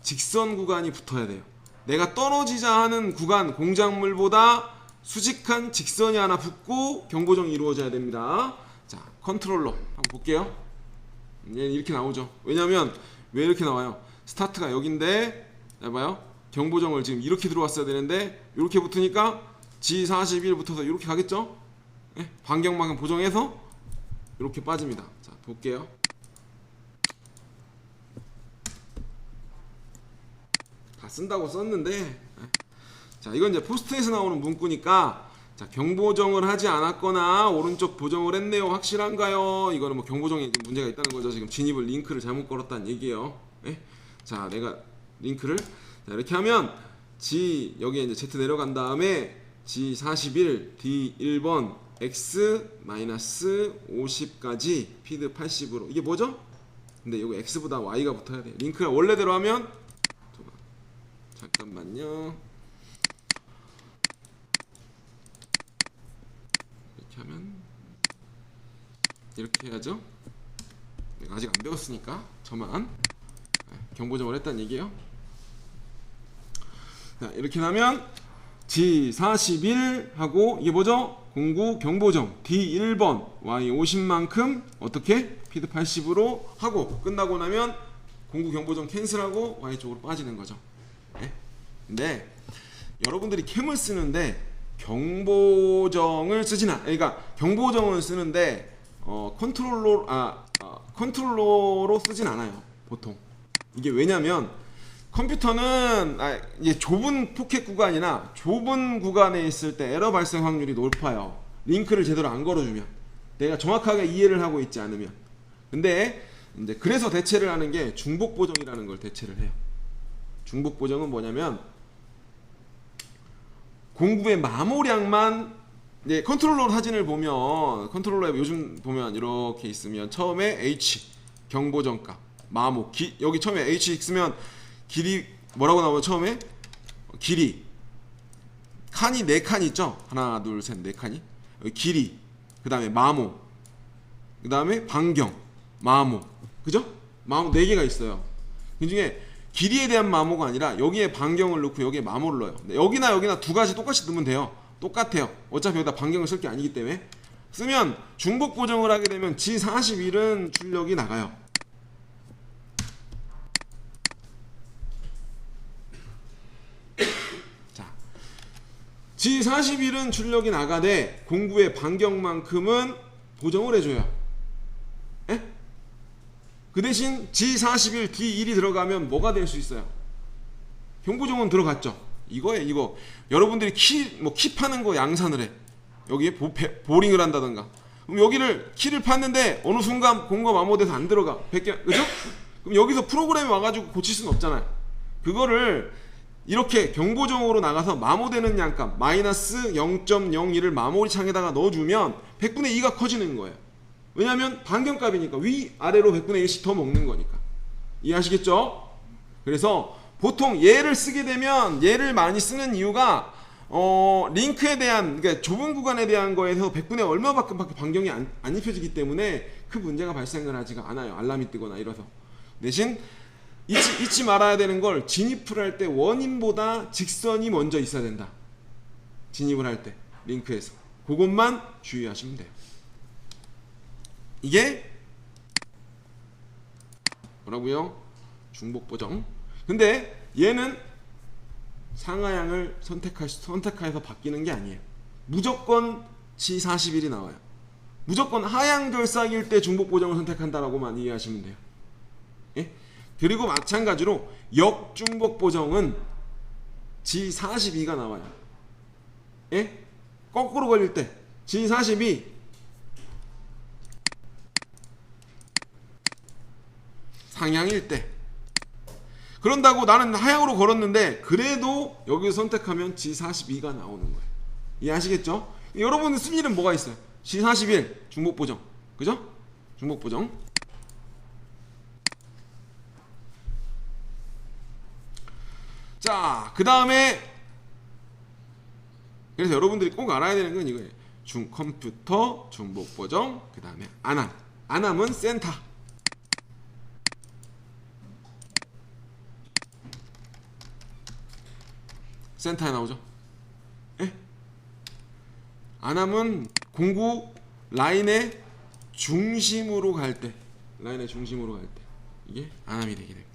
직선 구간이 붙어야 돼요. 내가 떨어지자 하는 구간 공작물보다 수직한 직선이 하나 붙고 경보정이 이루어져야 됩니다. 자 컨트롤러 한번 볼게요. 얘는 이렇게 나오죠. 왜냐면 왜 이렇게 나와요? 스타트가 여긴데 봐요. 경보정을 지금 이렇게 들어왔어야 되는데 이렇게 붙으니까 G41 붙어서 이렇게 가겠죠? 네? 반경만큼 보정해서 이렇게 빠집니다. 자 볼게요. 다 쓴다고 썼는데 네. 자 이건 이제 포스트에서 나오는 문구니까 자 경보정을 하지 않았거나 오른쪽 보정을 했네요. 확실한가요? 이거는 뭐 경보정에 문제가 있다는 거죠. 지금 진입을 링크를 잘못 걸었다는 얘기예요. 네? 자 내가 링크를 자, 이렇게 하면 G 여기에 이제 Z 내려간 다음에 G41 D1번 X-50까지 피드 80으로 이게 뭐죠? 근데 여기 X보다 Y가 붙어야 돼요. 링크를 원래대로 하면 잠깐만요. 이렇게 하면 이렇게 해야죠. 내가 아직 안 배웠으니까 저만 경보정을 했다는 얘기예요. 자, 이렇게 하면 G41 하고 이게 뭐죠? 공구 경보정 D1번 Y50만큼 어떻게? 피드 80으로 하고 끝나고 나면 공구 경보정 캔슬하고 Y쪽으로 빠지는 거죠. 네? 근데 여러분들이 캠을 쓰는데 경보정을 쓰진 않아요. 그러니까 경보정을 쓰는데 컨트롤러로 쓰진 않아요. 보통 이게 왜냐면 컴퓨터는 이게 좁은 포켓 구간이나 좁은 구간에 있을 때 에러 발생 확률이 높아요. 링크를 제대로 안 걸어주면 내가 정확하게 이해를 하고 있지 않으면. 근데 이제 그래서 대체를 하는 게 중복 보정이라는 걸 대체를 해요. 중복 보정은 뭐냐면 공구의 마모량만 컨트롤러 사진을 보면 컨트롤러에 요즘 보면 이렇게 있으면 처음에 H 경보정값 마모 여기 처음에 H 있으면 길이 뭐라고 나오죠? 처음에 길이 칸이 4칸 있죠? 하나 둘 셋 4칸이 여기 길이 그 다음에 마모 그 다음에 반경 마모 그죠? 마모 4개가 있어요. 그 중에 길이에 대한 마모가 아니라 여기에 반경을 넣고 여기에 마모를 넣어요. 여기나 두 가지 똑같이 넣으면 돼요. 똑같아요. 어차피 여기다 반경을 쓸 게 아니기 때문에. 쓰면 중복 보정을 하게 되면 G41은 출력이 나가요. 자, G41은 출력이 나가되 공구의 반경만큼은 보정을 해줘요. 에? 그 대신 G41 D1이 들어가면 뭐가 될 수 있어요? 경보정은 들어갔죠. 이거예요. 이거 여러분들이 키 파는 거 양산을 해. 여기에 보링을 한다던가. 그럼 여기를 키를 팠는데 어느 순간 공구가 마모돼서 안 들어가. 그죠? 그럼 여기서 프로그램이 와가지고 고칠 수는 없잖아요. 그거를 이렇게 경보정으로 나가서 마모되는 양값 마이너스 0.01을 마모리 창에다가 넣어주면 100분의 2가 커지는 거예요. 왜냐하면 반경값이니까 위아래로 100분의 1씩 더 먹는 거니까. 이해하시겠죠? 그래서 보통 얘를 쓰게 되면 얘를 많이 쓰는 이유가 링크에 대한, 그러니까 좁은 구간에 대한 거에서 100분의 얼마밖에 반경이 안 입혀지기 때문에 그 문제가 발생을 하지가 않아요. 알람이 뜨거나 이래서. 대신 잊지 말아야 되는 걸, 진입을 할 때 원인보다 직선이 먼저 있어야 된다. 진입을 할 때 링크에서 그것만 주의하시면 돼요. 이게 뭐라고요? 중복 보정. 근데 얘는 상하향을 선택해서 바뀌는 게 아니에요. 무조건 G41이 나와요. 무조건 하향 결삭일 때 중복 보정을 선택한다라고만 이해하시면 돼요. 예? 그리고 마찬가지로 역중복 보정은 G42가 나와요. 예? 거꾸로 걸릴 때 G42 상향일 때. 그런다고 나는 하향으로 걸었는데 그래도 여기서 선택하면 G42가 나오는 거예요. 이해하시겠죠? 여러분의 순위는 뭐가 있어요? G41 중복 보정, 그죠? 중복 보정. 자, 그 다음에, 그래서 여러분들이 꼭 알아야 되는 건 이거예요. 컴퓨터 중복 보정, 그 다음에 안함. 안함은 센터. 센터에 나오죠. 예? 안함은 공구 라인의 중심으로 갈 때, 이게 안함이 되게 됩니다.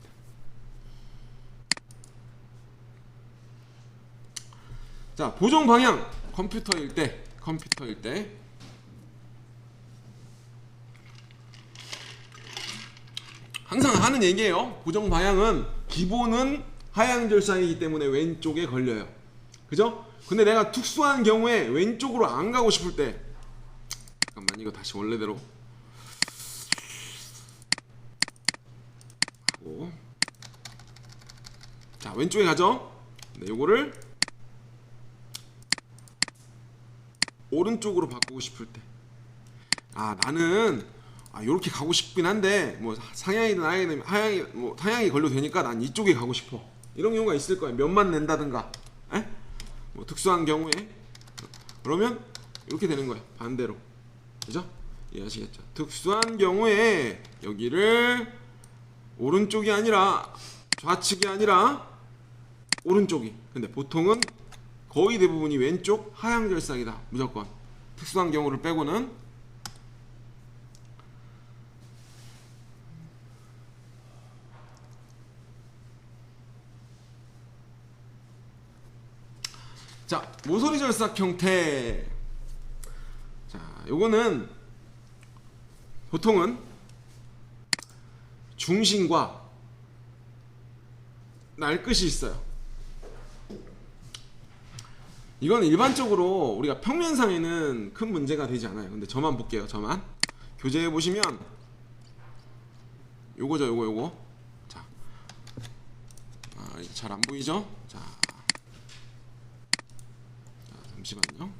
자, 보정 방향. 컴퓨터일 때 항상 하는 얘기예요. 보정 방향은 기본은 하향 결삭이기 때문에 왼쪽에 걸려요. 그죠? 근데 내가 특수한 경우에 왼쪽으로 안 가고 싶을 때, 잠깐만 이거 다시 원래대로 하고, 자, 왼쪽에 가죠. 근데 요거를 오른쪽으로 바꾸고 싶을 때, 나는 요렇게 가고 싶긴 한데 뭐 상향이든 하향이 뭐 하향이 걸려도 되니까 난 이쪽에 가고 싶어. 이런 경우가 있을 거예요. 면만 낸다든가, 뭐 특수한 경우에. 그러면 이렇게 되는 거예요. 반대로. 그죠? 이해하시겠죠? 특수한 경우에 여기를 오른쪽이 아니라, 좌측이 아니라 오른쪽이. 근데 보통은 거의 대부분이 왼쪽 하향 결삭이다. 무조건. 특수한 경우를 빼고는. 자, 모서리 절삭 형태. 자, 요거는 보통은 중심과 날끝이 있어요. 이건 일반적으로 우리가 평면상에는 큰 문제가 되지 않아요. 근데 저만 볼게요. 저만. 교재에 보시면 요거죠. 요거. 자, 잘 안 보이죠? 자, 잠시만요.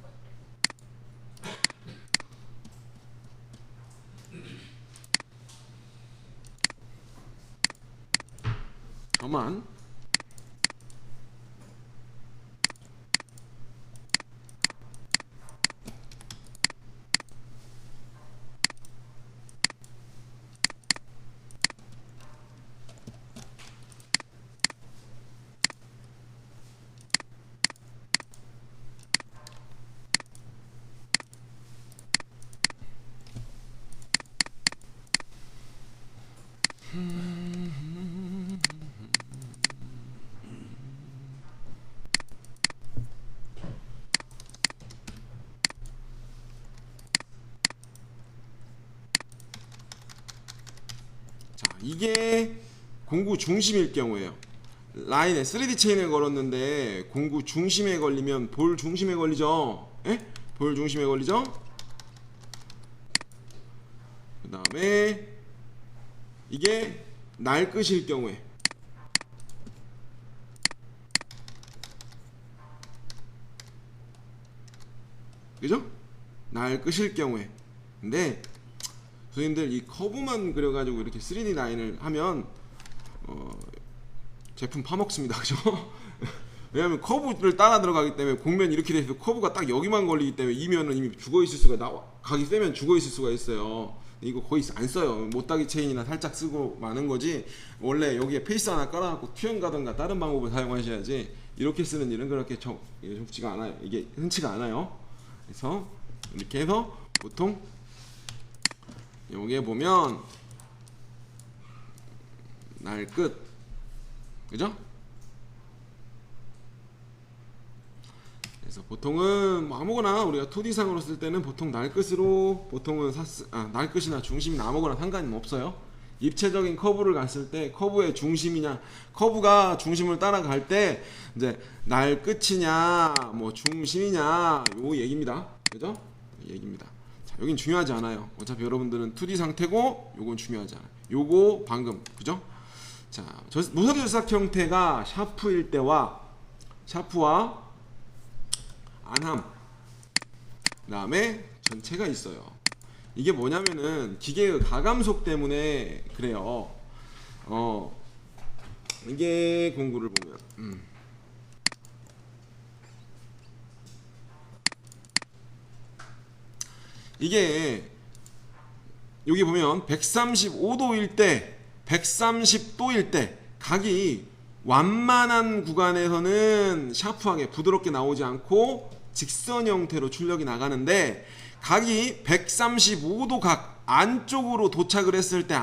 저만. 자, 이게 공구 중심일 경우에요. 라인에 3D 체인을 걸었는데 공구 중심에 걸리면 볼 중심에 걸리죠. 예? 볼 중심에 걸리죠. 그 다음에 이게 날끝일 경우에, 그죠? 날끝일 경우에. 근데 선생님들 이 커브만 그려가지고 이렇게 3D 라인을 하면 제품 파먹습니다. 그죠? 왜냐면 커브를 따라 들어가기 때문에 곡면이 이렇게 돼서 커브가 딱 여기만 걸리기 때문에 이면은 이미 죽어있을 수가 각이 세면 죽어있을 수가 있어요. 이거 거의 안 써요. 못따기 체인이나 살짝 쓰고 마는 거지, 원래 여기에 페이스 하나 깔아갖고 튜형 가든가 다른 방법을 사용하셔야지, 이렇게 쓰는 일은 그렇게 적지가 않아요. 이게 흔치가 않아요. 그래서 이렇게 해서 보통 여기에 보면 날 끝, 그죠? 그래서 보통은 뭐 아무거나 우리가 2D상으로 쓸 때는 보통 날끝으로, 보통은 날끝이나 중심이나 아무거나 상관이 없어요. 입체적인 커브를 갔을 때 커브의 중심이냐, 커브가 중심을 따라갈 때 이제 날끝이냐 뭐 중심이냐 요 얘기입니다. 그죠? 얘기입니다. 자, 여긴 중요하지 않아요. 어차피 여러분들은 2D 상태고 요건 중요하지 않아요. 요거 방금, 그죠? 자, 모서리절삭 형태가 샤프일 때와 샤프와 안함, 그 다음에 전체가 있어요. 이게 뭐냐면은 기계의 가감속 때문에 그래요. 이게 공구를 보면 이게 여기 보면 135도일 때 130도일 때 각이 완만한 구간에서는 샤프하게 부드럽게 나오지 않고 직선 형태로 출력이 나가는데, 각이 135도 각 안쪽으로 도착을 했을 때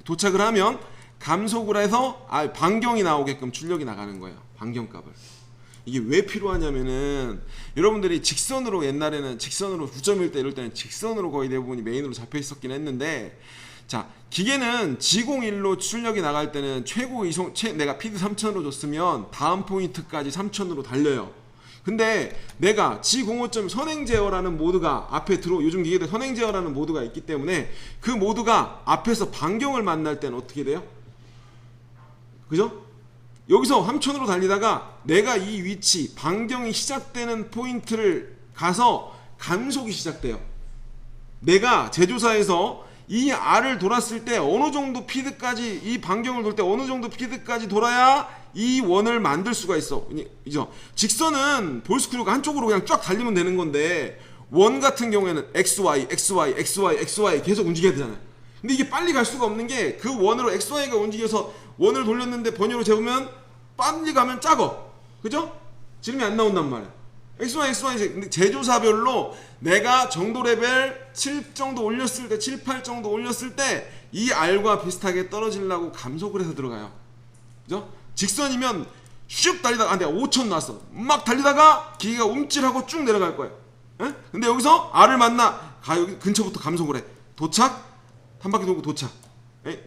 도착을 하면 감속을 해서 반경이 나오게끔 출력이 나가는 거예요. 반경값을. 이게 왜 필요하냐면은 여러분들이 직선으로, 옛날에는 직선으로 9.1대 이럴 때는 직선으로 거의 대부분이 메인으로 잡혀 있었긴 했는데, 자, 기계는 G01로 출력이 나갈 때는 최고 이송, 내가 피드 3000으로 줬으면 다음 포인트까지 3000으로 달려요. 근데 내가 G05.1 선행 제어라는 모드가 앞에 요즘 기계들 선행 제어라는 모드가 있기 때문에 그 모드가 앞에서 반경을 만날 때는 어떻게 돼요? 그죠? 여기서 3000으로 달리다가 내가 이 위치, 반경이 시작되는 포인트를 가서 감속이 시작돼요. 내가 제조사에서 이 R을 돌았을 때 어느 정도 피드까지, 이 반경을 돌 때 어느 정도 피드까지 돌아야 이 원을 만들 수가 있어. 그죠? 직선은 볼스크루가 한쪽으로 그냥 쫙 달리면 되는 건데, 원 같은 경우에는 XY, XY, XY, XY 계속 움직여야 되잖아요. 근데 이게 빨리 갈 수가 없는 게, 그 원으로 XY가 움직여서 원을 돌렸는데 번호로 재보면 빨리 가면 작어. 그죠? 지름이 안 나온단 말이야. XY, XY. 근데 제조사별로 내가 정도 레벨 7 정도 올렸을 때, 7, 8 정도 올렸을 때 이 R과 비슷하게 떨어지려고 감속을 해서 들어가요. 그죠? 직선이면 슉 달리다가, 내가 5000 났어. 막 달리다가 기계가 움찔하고 쭉 내려갈 거예요. 에? 근데 여기서 R을 만나, 여기 근처부터 감속을 해. 도착, 한 바퀴 돌고 도착.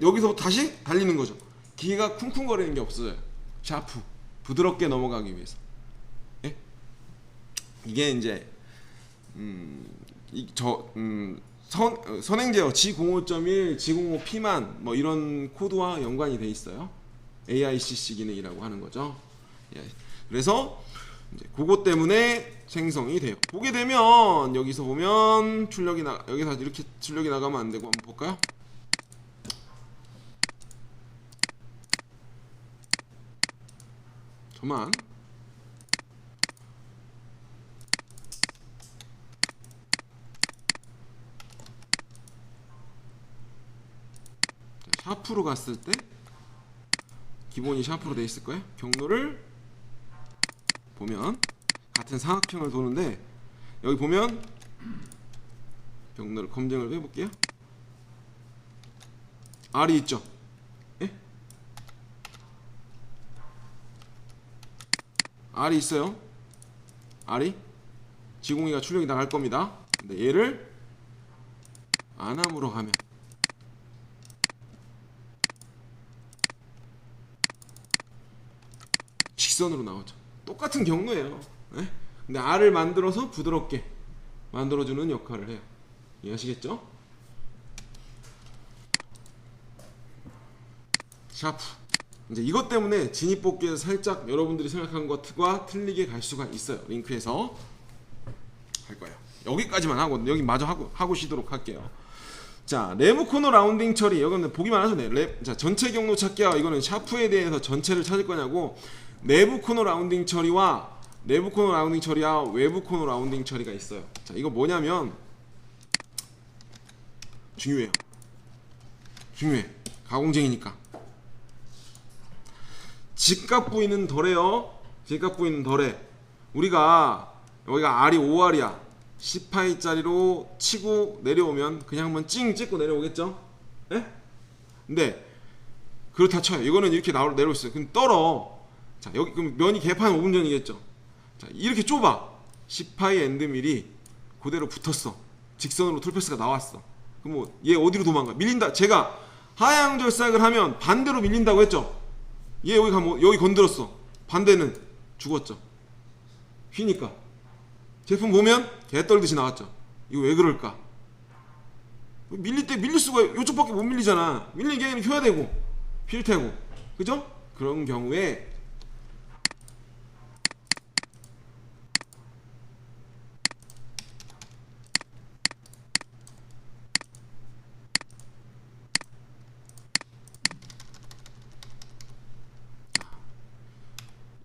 여기서부터 다시 달리는 거죠. 기계가 쿵쿵거리는 게 없어져요. 샤프, 부드럽게 넘어가기 위해서. 이게 이제 선행 제어 G05.1, G05P만 뭐 이런 코드와 연관이 돼 있어요. AICC 기능이라고 하는 거죠. 예. 그래서 이제 그것 때문에 생성이 돼요. 보게 되면 여기서 보면 여기서 이렇게 출력이 나가면 안 되고, 한번 볼까요? 저만 샤프로 갔을 때 기본이 샤프로 돼 있을 거예요. 경로를 보면 같은 사각형을 도는데, 여기 보면 경로를 검증을 해볼게요. R이 있죠. 예? R이 있어요. R이 G02가 출력이 나갈 겁니다. 근데 얘를 안함으로 가면 직선으로 나오죠. 똑같은 경로예요. 네? 근데 R을 만들어서 부드럽게 만들어주는 역할을 해요. 이해하시겠죠? 샤프. 이제 이것 때문에 진입복귀에서 살짝 여러분들이 생각한 것과 틀리게 갈 수가 있어요. 링크에서 할 거예요. 여기까지만 하고, 여기 마저 하고 쉬도록 할게요. 자, 내부 코너 라운딩 처리. 여러분들 보기만 하셔도 돼요. 자, 전체 경로 찾기야. 이거는 샤프에 대해서 전체를 찾을 거냐고. 내부 코너 라운딩 처리와 외부 코너 라운딩 처리가 있어요. 자, 이거 뭐냐면 중요해. 가공쟁이니까. 직각 부위는 덜해요. 우리가 여기가 R이 5R이야. 10파이짜리로 치고 내려오면 그냥 한번 찡 찍고 내려오겠죠? 예? 근데 그렇다 쳐요. 이거는 이렇게 내려올 수 있어요. 그럼 떨어. 자, 여기 그럼 면이 개판 5분 전이겠죠? 자, 이렇게 좁아. 10파이 엔드 밀이 그대로 붙었어. 직선으로 툴패스가 나왔어. 그럼 뭐 얘 어디로 도망가? 밀린다. 제가 하향 절삭을 하면 반대로 밀린다고 했죠? 얘 여기 가면 여기 건드렸어. 반대는 죽었죠. 휘니까. 제품 보면 개 떨듯이 나왔죠. 이거 왜 그럴까? 밀릴 때 밀릴 수가 이쪽밖에 못 밀리잖아. 밀리기에는 휘어야 되고 휠 테고, 그죠? 그런 경우에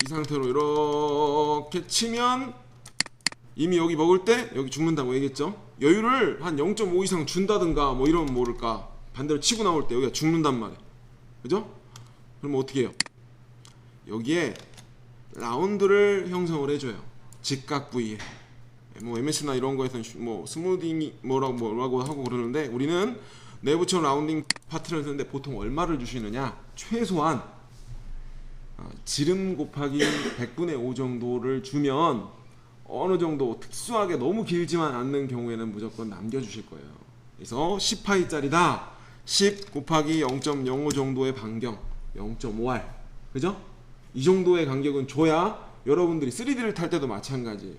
이 상태로 이렇게 치면 이미 여기 먹을 때 여기 죽는다고 얘기했죠. 여유를 한 0.5 이상 준다든가 뭐 이러면 모를까, 반대로 치고 나올 때 여기가 죽는단 말이야. 그죠? 그럼 어떻게 해요? 여기에 라운드를 형성을 해줘요. 직각 부위에. 뭐 MS나 이런 거에서는 뭐 스무딩이 뭐라고 하고 그러는데, 우리는 내부처 라운딩 파트를 쓰는데 보통 얼마를 주시느냐? 최소한 지름 곱하기 100분의 5 정도를 주면 어느 정도 특수하게 너무 길지만 않는 경우에는 무조건 남겨주실 거예요. 그래서 10파이짜리다. 10 곱하기 0.05 정도의 반경, 0.5R. 그죠? 이 정도의 간격은 줘야 여러분들이 3D를 탈 때도 마찬가지예요.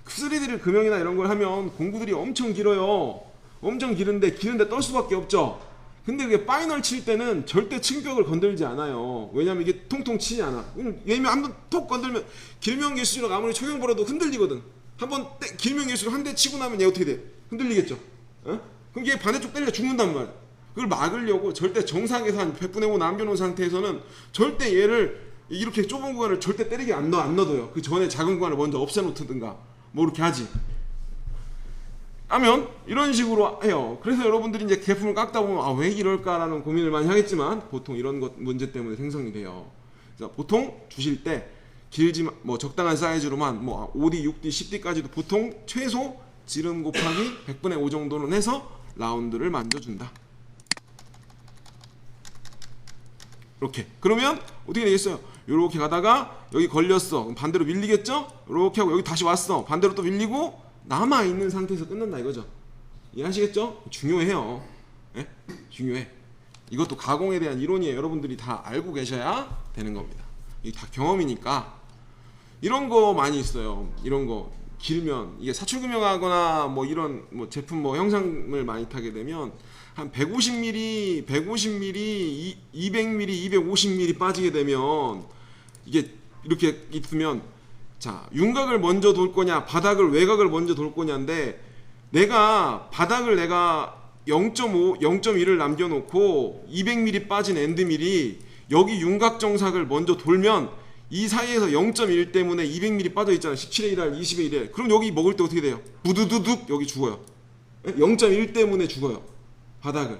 3D를 금형이나 이런 걸 하면 공구들이 엄청 길어요. 엄청 기른데 떨 수밖에 없죠. 근데 그게 파이널 칠 때는 절대 층벽을 건들지 않아요. 왜냐면 이게 통통 치지 않아. 왜냐면 한번 톡 건들면 길면 길수록 아무리 초경보라도 흔들리거든. 한번 길면 길수록 한 대 치고 나면 얘 어떻게 돼? 흔들리겠죠. 어? 그럼 얘 반대쪽 때려 죽는단 말이야. 그걸 막으려고 절대 정상에서 한 100분의 5 남겨놓은 상태에서는 절대 얘를 이렇게 좁은 구간을 절대 때리게 안 넣어둬요. 그 전에 작은 구간을 먼저 없애놓든가 뭐 이렇게 하지. 하면 이런 식으로 해요. 그래서 여러분들이 이제 제품을 깎다 보면 왜 이럴까라는 고민을 많이 하겠지만 보통 이런 것 문제 때문에 생성이 돼요. 그래서 보통 주실 때 길지 뭐 적당한 사이즈로만 뭐 5D, 6D, 10D까지도 보통 최소 지름 곱하기 100분의 5 정도는 해서 라운드를 만져준다. 이렇게. 그러면 어떻게 되겠어요? 이렇게 가다가 여기 걸렸어. 그럼 반대로 밀리겠죠? 이렇게 하고 여기 다시 왔어. 반대로 또 밀리고 남아있는 상태에서 끝난다 이거죠. 이해하시겠죠? 중요해요. 네? 중요해. 이것도 가공에 대한 이론이에요. 여러분들이 다 알고 계셔야 되는 겁니다. 이게 다 경험이니까. 이런 거 많이 있어요. 이런 거 길면 이게 사출금형하거나 뭐 이런 뭐 제품 뭐 형상을 많이 타게 되면 한 150mm, 200mm, 250mm 빠지게 되면 이게 이렇게 있으면, 자, 윤곽을 먼저 돌 거냐 바닥을 외곽을 먼저 돌 거냐인데, 바닥을 0.5, 0.1을 남겨놓고 200mm 빠진 엔드밀이 여기 윤곽 정삭을 먼저 돌면 이 사이에서 0.1 때문에 200mm 빠져 있잖아. 17의 1할, 20의 1할. 그럼 여기 먹을 때 어떻게 돼요? 부두두둑 여기 죽어요. 0.1 때문에 죽어요. 바닥을.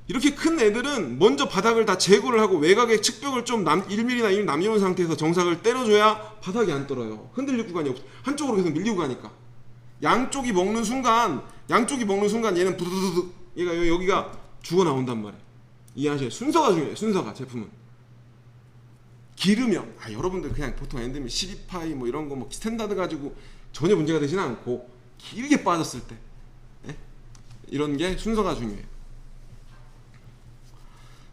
이렇게 큰 애들은 먼저 바닥을 다 제거를 하고 외곽의 측벽을 좀 1mm나 1 남겨놓은 상태에서 정삭을 때려줘야 바닥이 안 떨어요. 흔들릴 구간이 없어. 한쪽으로 계속 밀리고 가니까. 양쪽이 먹는 순간 얘는 부두두둑 얘가 여기가 죽어 나온단 말이에요. 이해하셔요? 순서가 중요해요. 순서가. 제품은 기르면 여러분들 그냥 보통 엔드밀 12파이 뭐 이런 거 뭐 스탠다드 가지고 전혀 문제가 되지는 않고, 길게 빠졌을 때 이런 게 순서가 중요해요.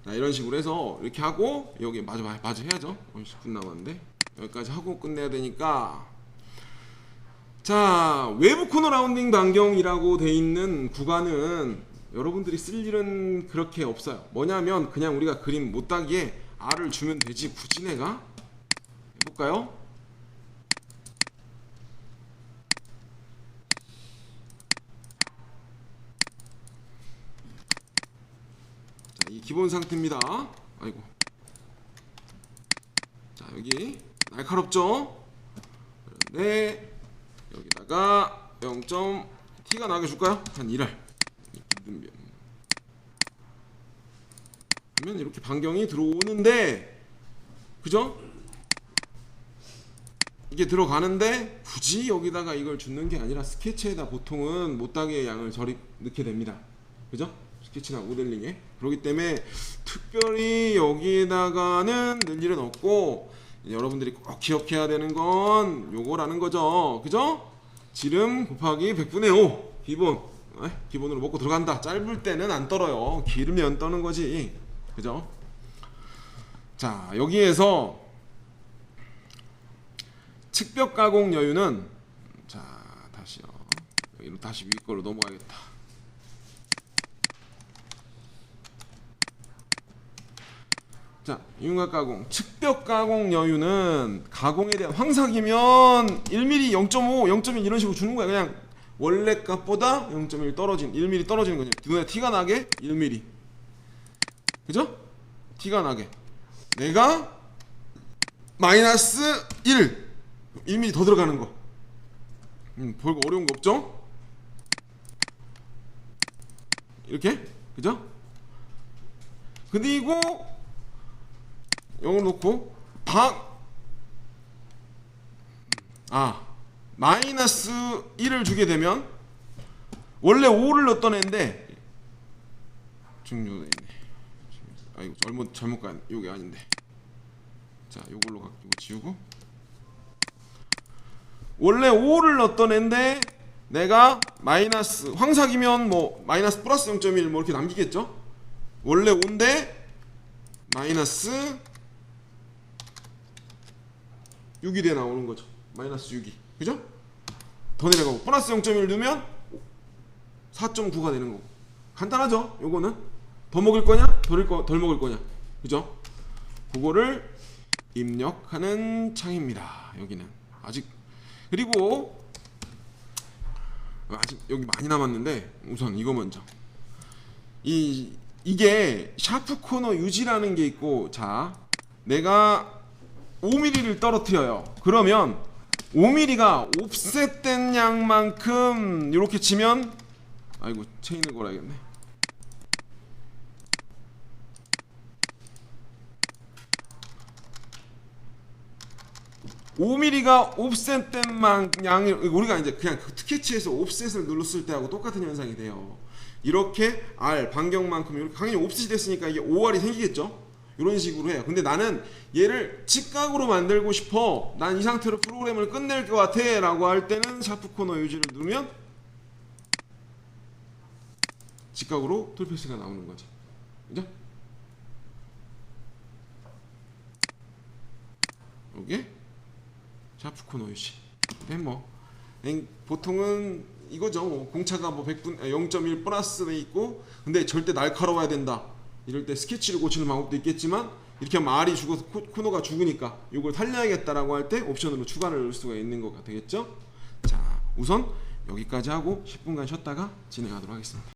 자, 이런 식으로 해서 이렇게 하고 여기 마저 해야죠. 10분 남았는데 여기까지 하고 끝내야 되니까. 자, 외부 코너 라운딩 반경이라고 돼 있는 구간은 여러분들이 쓸 일은 그렇게 없어요. 뭐냐면 그냥 우리가 그림 못 따기에 R을 주면 되지 굳이 내가 해볼까요? 이 기본 상태입니다. 아이고. 자, 여기 날카롭죠? 그런데 여기다가 0.t가 나게 줄까요? 한 1할. 하면 이렇게 반경이 들어오는데, 그죠? 이게 들어가는데 굳이 여기다가 이걸 줍는 게 아니라 스케치에다 보통은 못하게 양을 저리 넣게 됩니다. 그죠? 스케치나 모델링에. 그렇기 때문에 특별히 여기에다가는 넣을 일은 없고, 여러분들이 꼭 기억해야 되는 건 요거라는 거죠. 그죠? 지름 곱하기 100분의 5 기본. 기본으로 먹고 들어간다. 짧을 때는 안 떨어요. 길면 떠는 거지. 그죠? 자, 여기에서 측벽 가공 여유는, 자, 다시요. 여기로 다시 위 걸로 넘어가야겠다. 자, 윤곽 가공, 측벽 가공 여유는 가공에 대한 황삭이면 1mm, 0.5, 0.1 이런 식으로 주는 거야. 그냥 원래 값보다 0.1 떨어진, 1mm 떨어지는 거지. 눈에 티가 나게 1mm. 그죠? 티가 나게. 내가 마이너스 1mm 더 들어가는 거. 별거 어려운 거 없죠? 이렇게? 그죠? 그리고 이걸 놓고 마이너스 1을 주게 되면 원래 5를 넣었던 애인데 중요해 있네. 이거 잘못 간 요게 아닌데. 자, 요걸로 이거 지우고, 원래 5를 넣었던 애인데 내가 마이너스, 황삭이면 뭐 마이너스 플러스 0.1 뭐 이렇게 남기겠죠. 원래 5인데 마이너스 6이 돼 나오는 거죠. 마이너스 6이. 그죠? 더 내려가고 플러스 0.1 넣으면 4.9가 되는 거고. 간단하죠? 요거는 더 먹을 거냐? 덜 먹을 거냐? 그죠? 그거를 입력하는 창입니다. 여기는 아직. 그리고 아직 여기 많이 남았는데 우선 이거 먼저. 이게 샤프 코너 유지라는 게 있고, 자, 내가 5mm를 떨어뜨려요. 그러면 5mm가 옵셋된 양만큼 이렇게 치면, 아이고 체인을 걸어야겠네. 5mm가 옵셋된 양이, 우리가 이제 그냥 스케치에서 옵셋을 눌렀을 때하고 똑같은 현상이 돼요. 이렇게 R 반경만큼 이렇게 당연히 옵셋이 됐으니까 이게 5R이 생기겠죠. 이런 식으로 해요. 근데 나는 얘를 직각으로 만들고 싶어, 난 이 상태로 프로그램을 끝낼 것 같아 라고 할 때는 샤프 코너 유지를 누르면 직각으로 툴패스가 나오는 거죠. 그죠? 요게 샤프 코너 유지. 뭐 보통은 이거죠. 공차가 뭐 0.1 플러스 돼 있고, 근데 절대 날카로워야 된다. 이럴 때 스케치를 고치는 방법도 있겠지만, 이렇게 하면 R이 죽어서 코너가 죽으니까 이걸 살려야겠다라고 할 때 옵션으로 추가를 넣을 수가 있는 거 되겠죠. 자, 우선 여기까지 하고 10분간 쉬었다가 진행하도록 하겠습니다.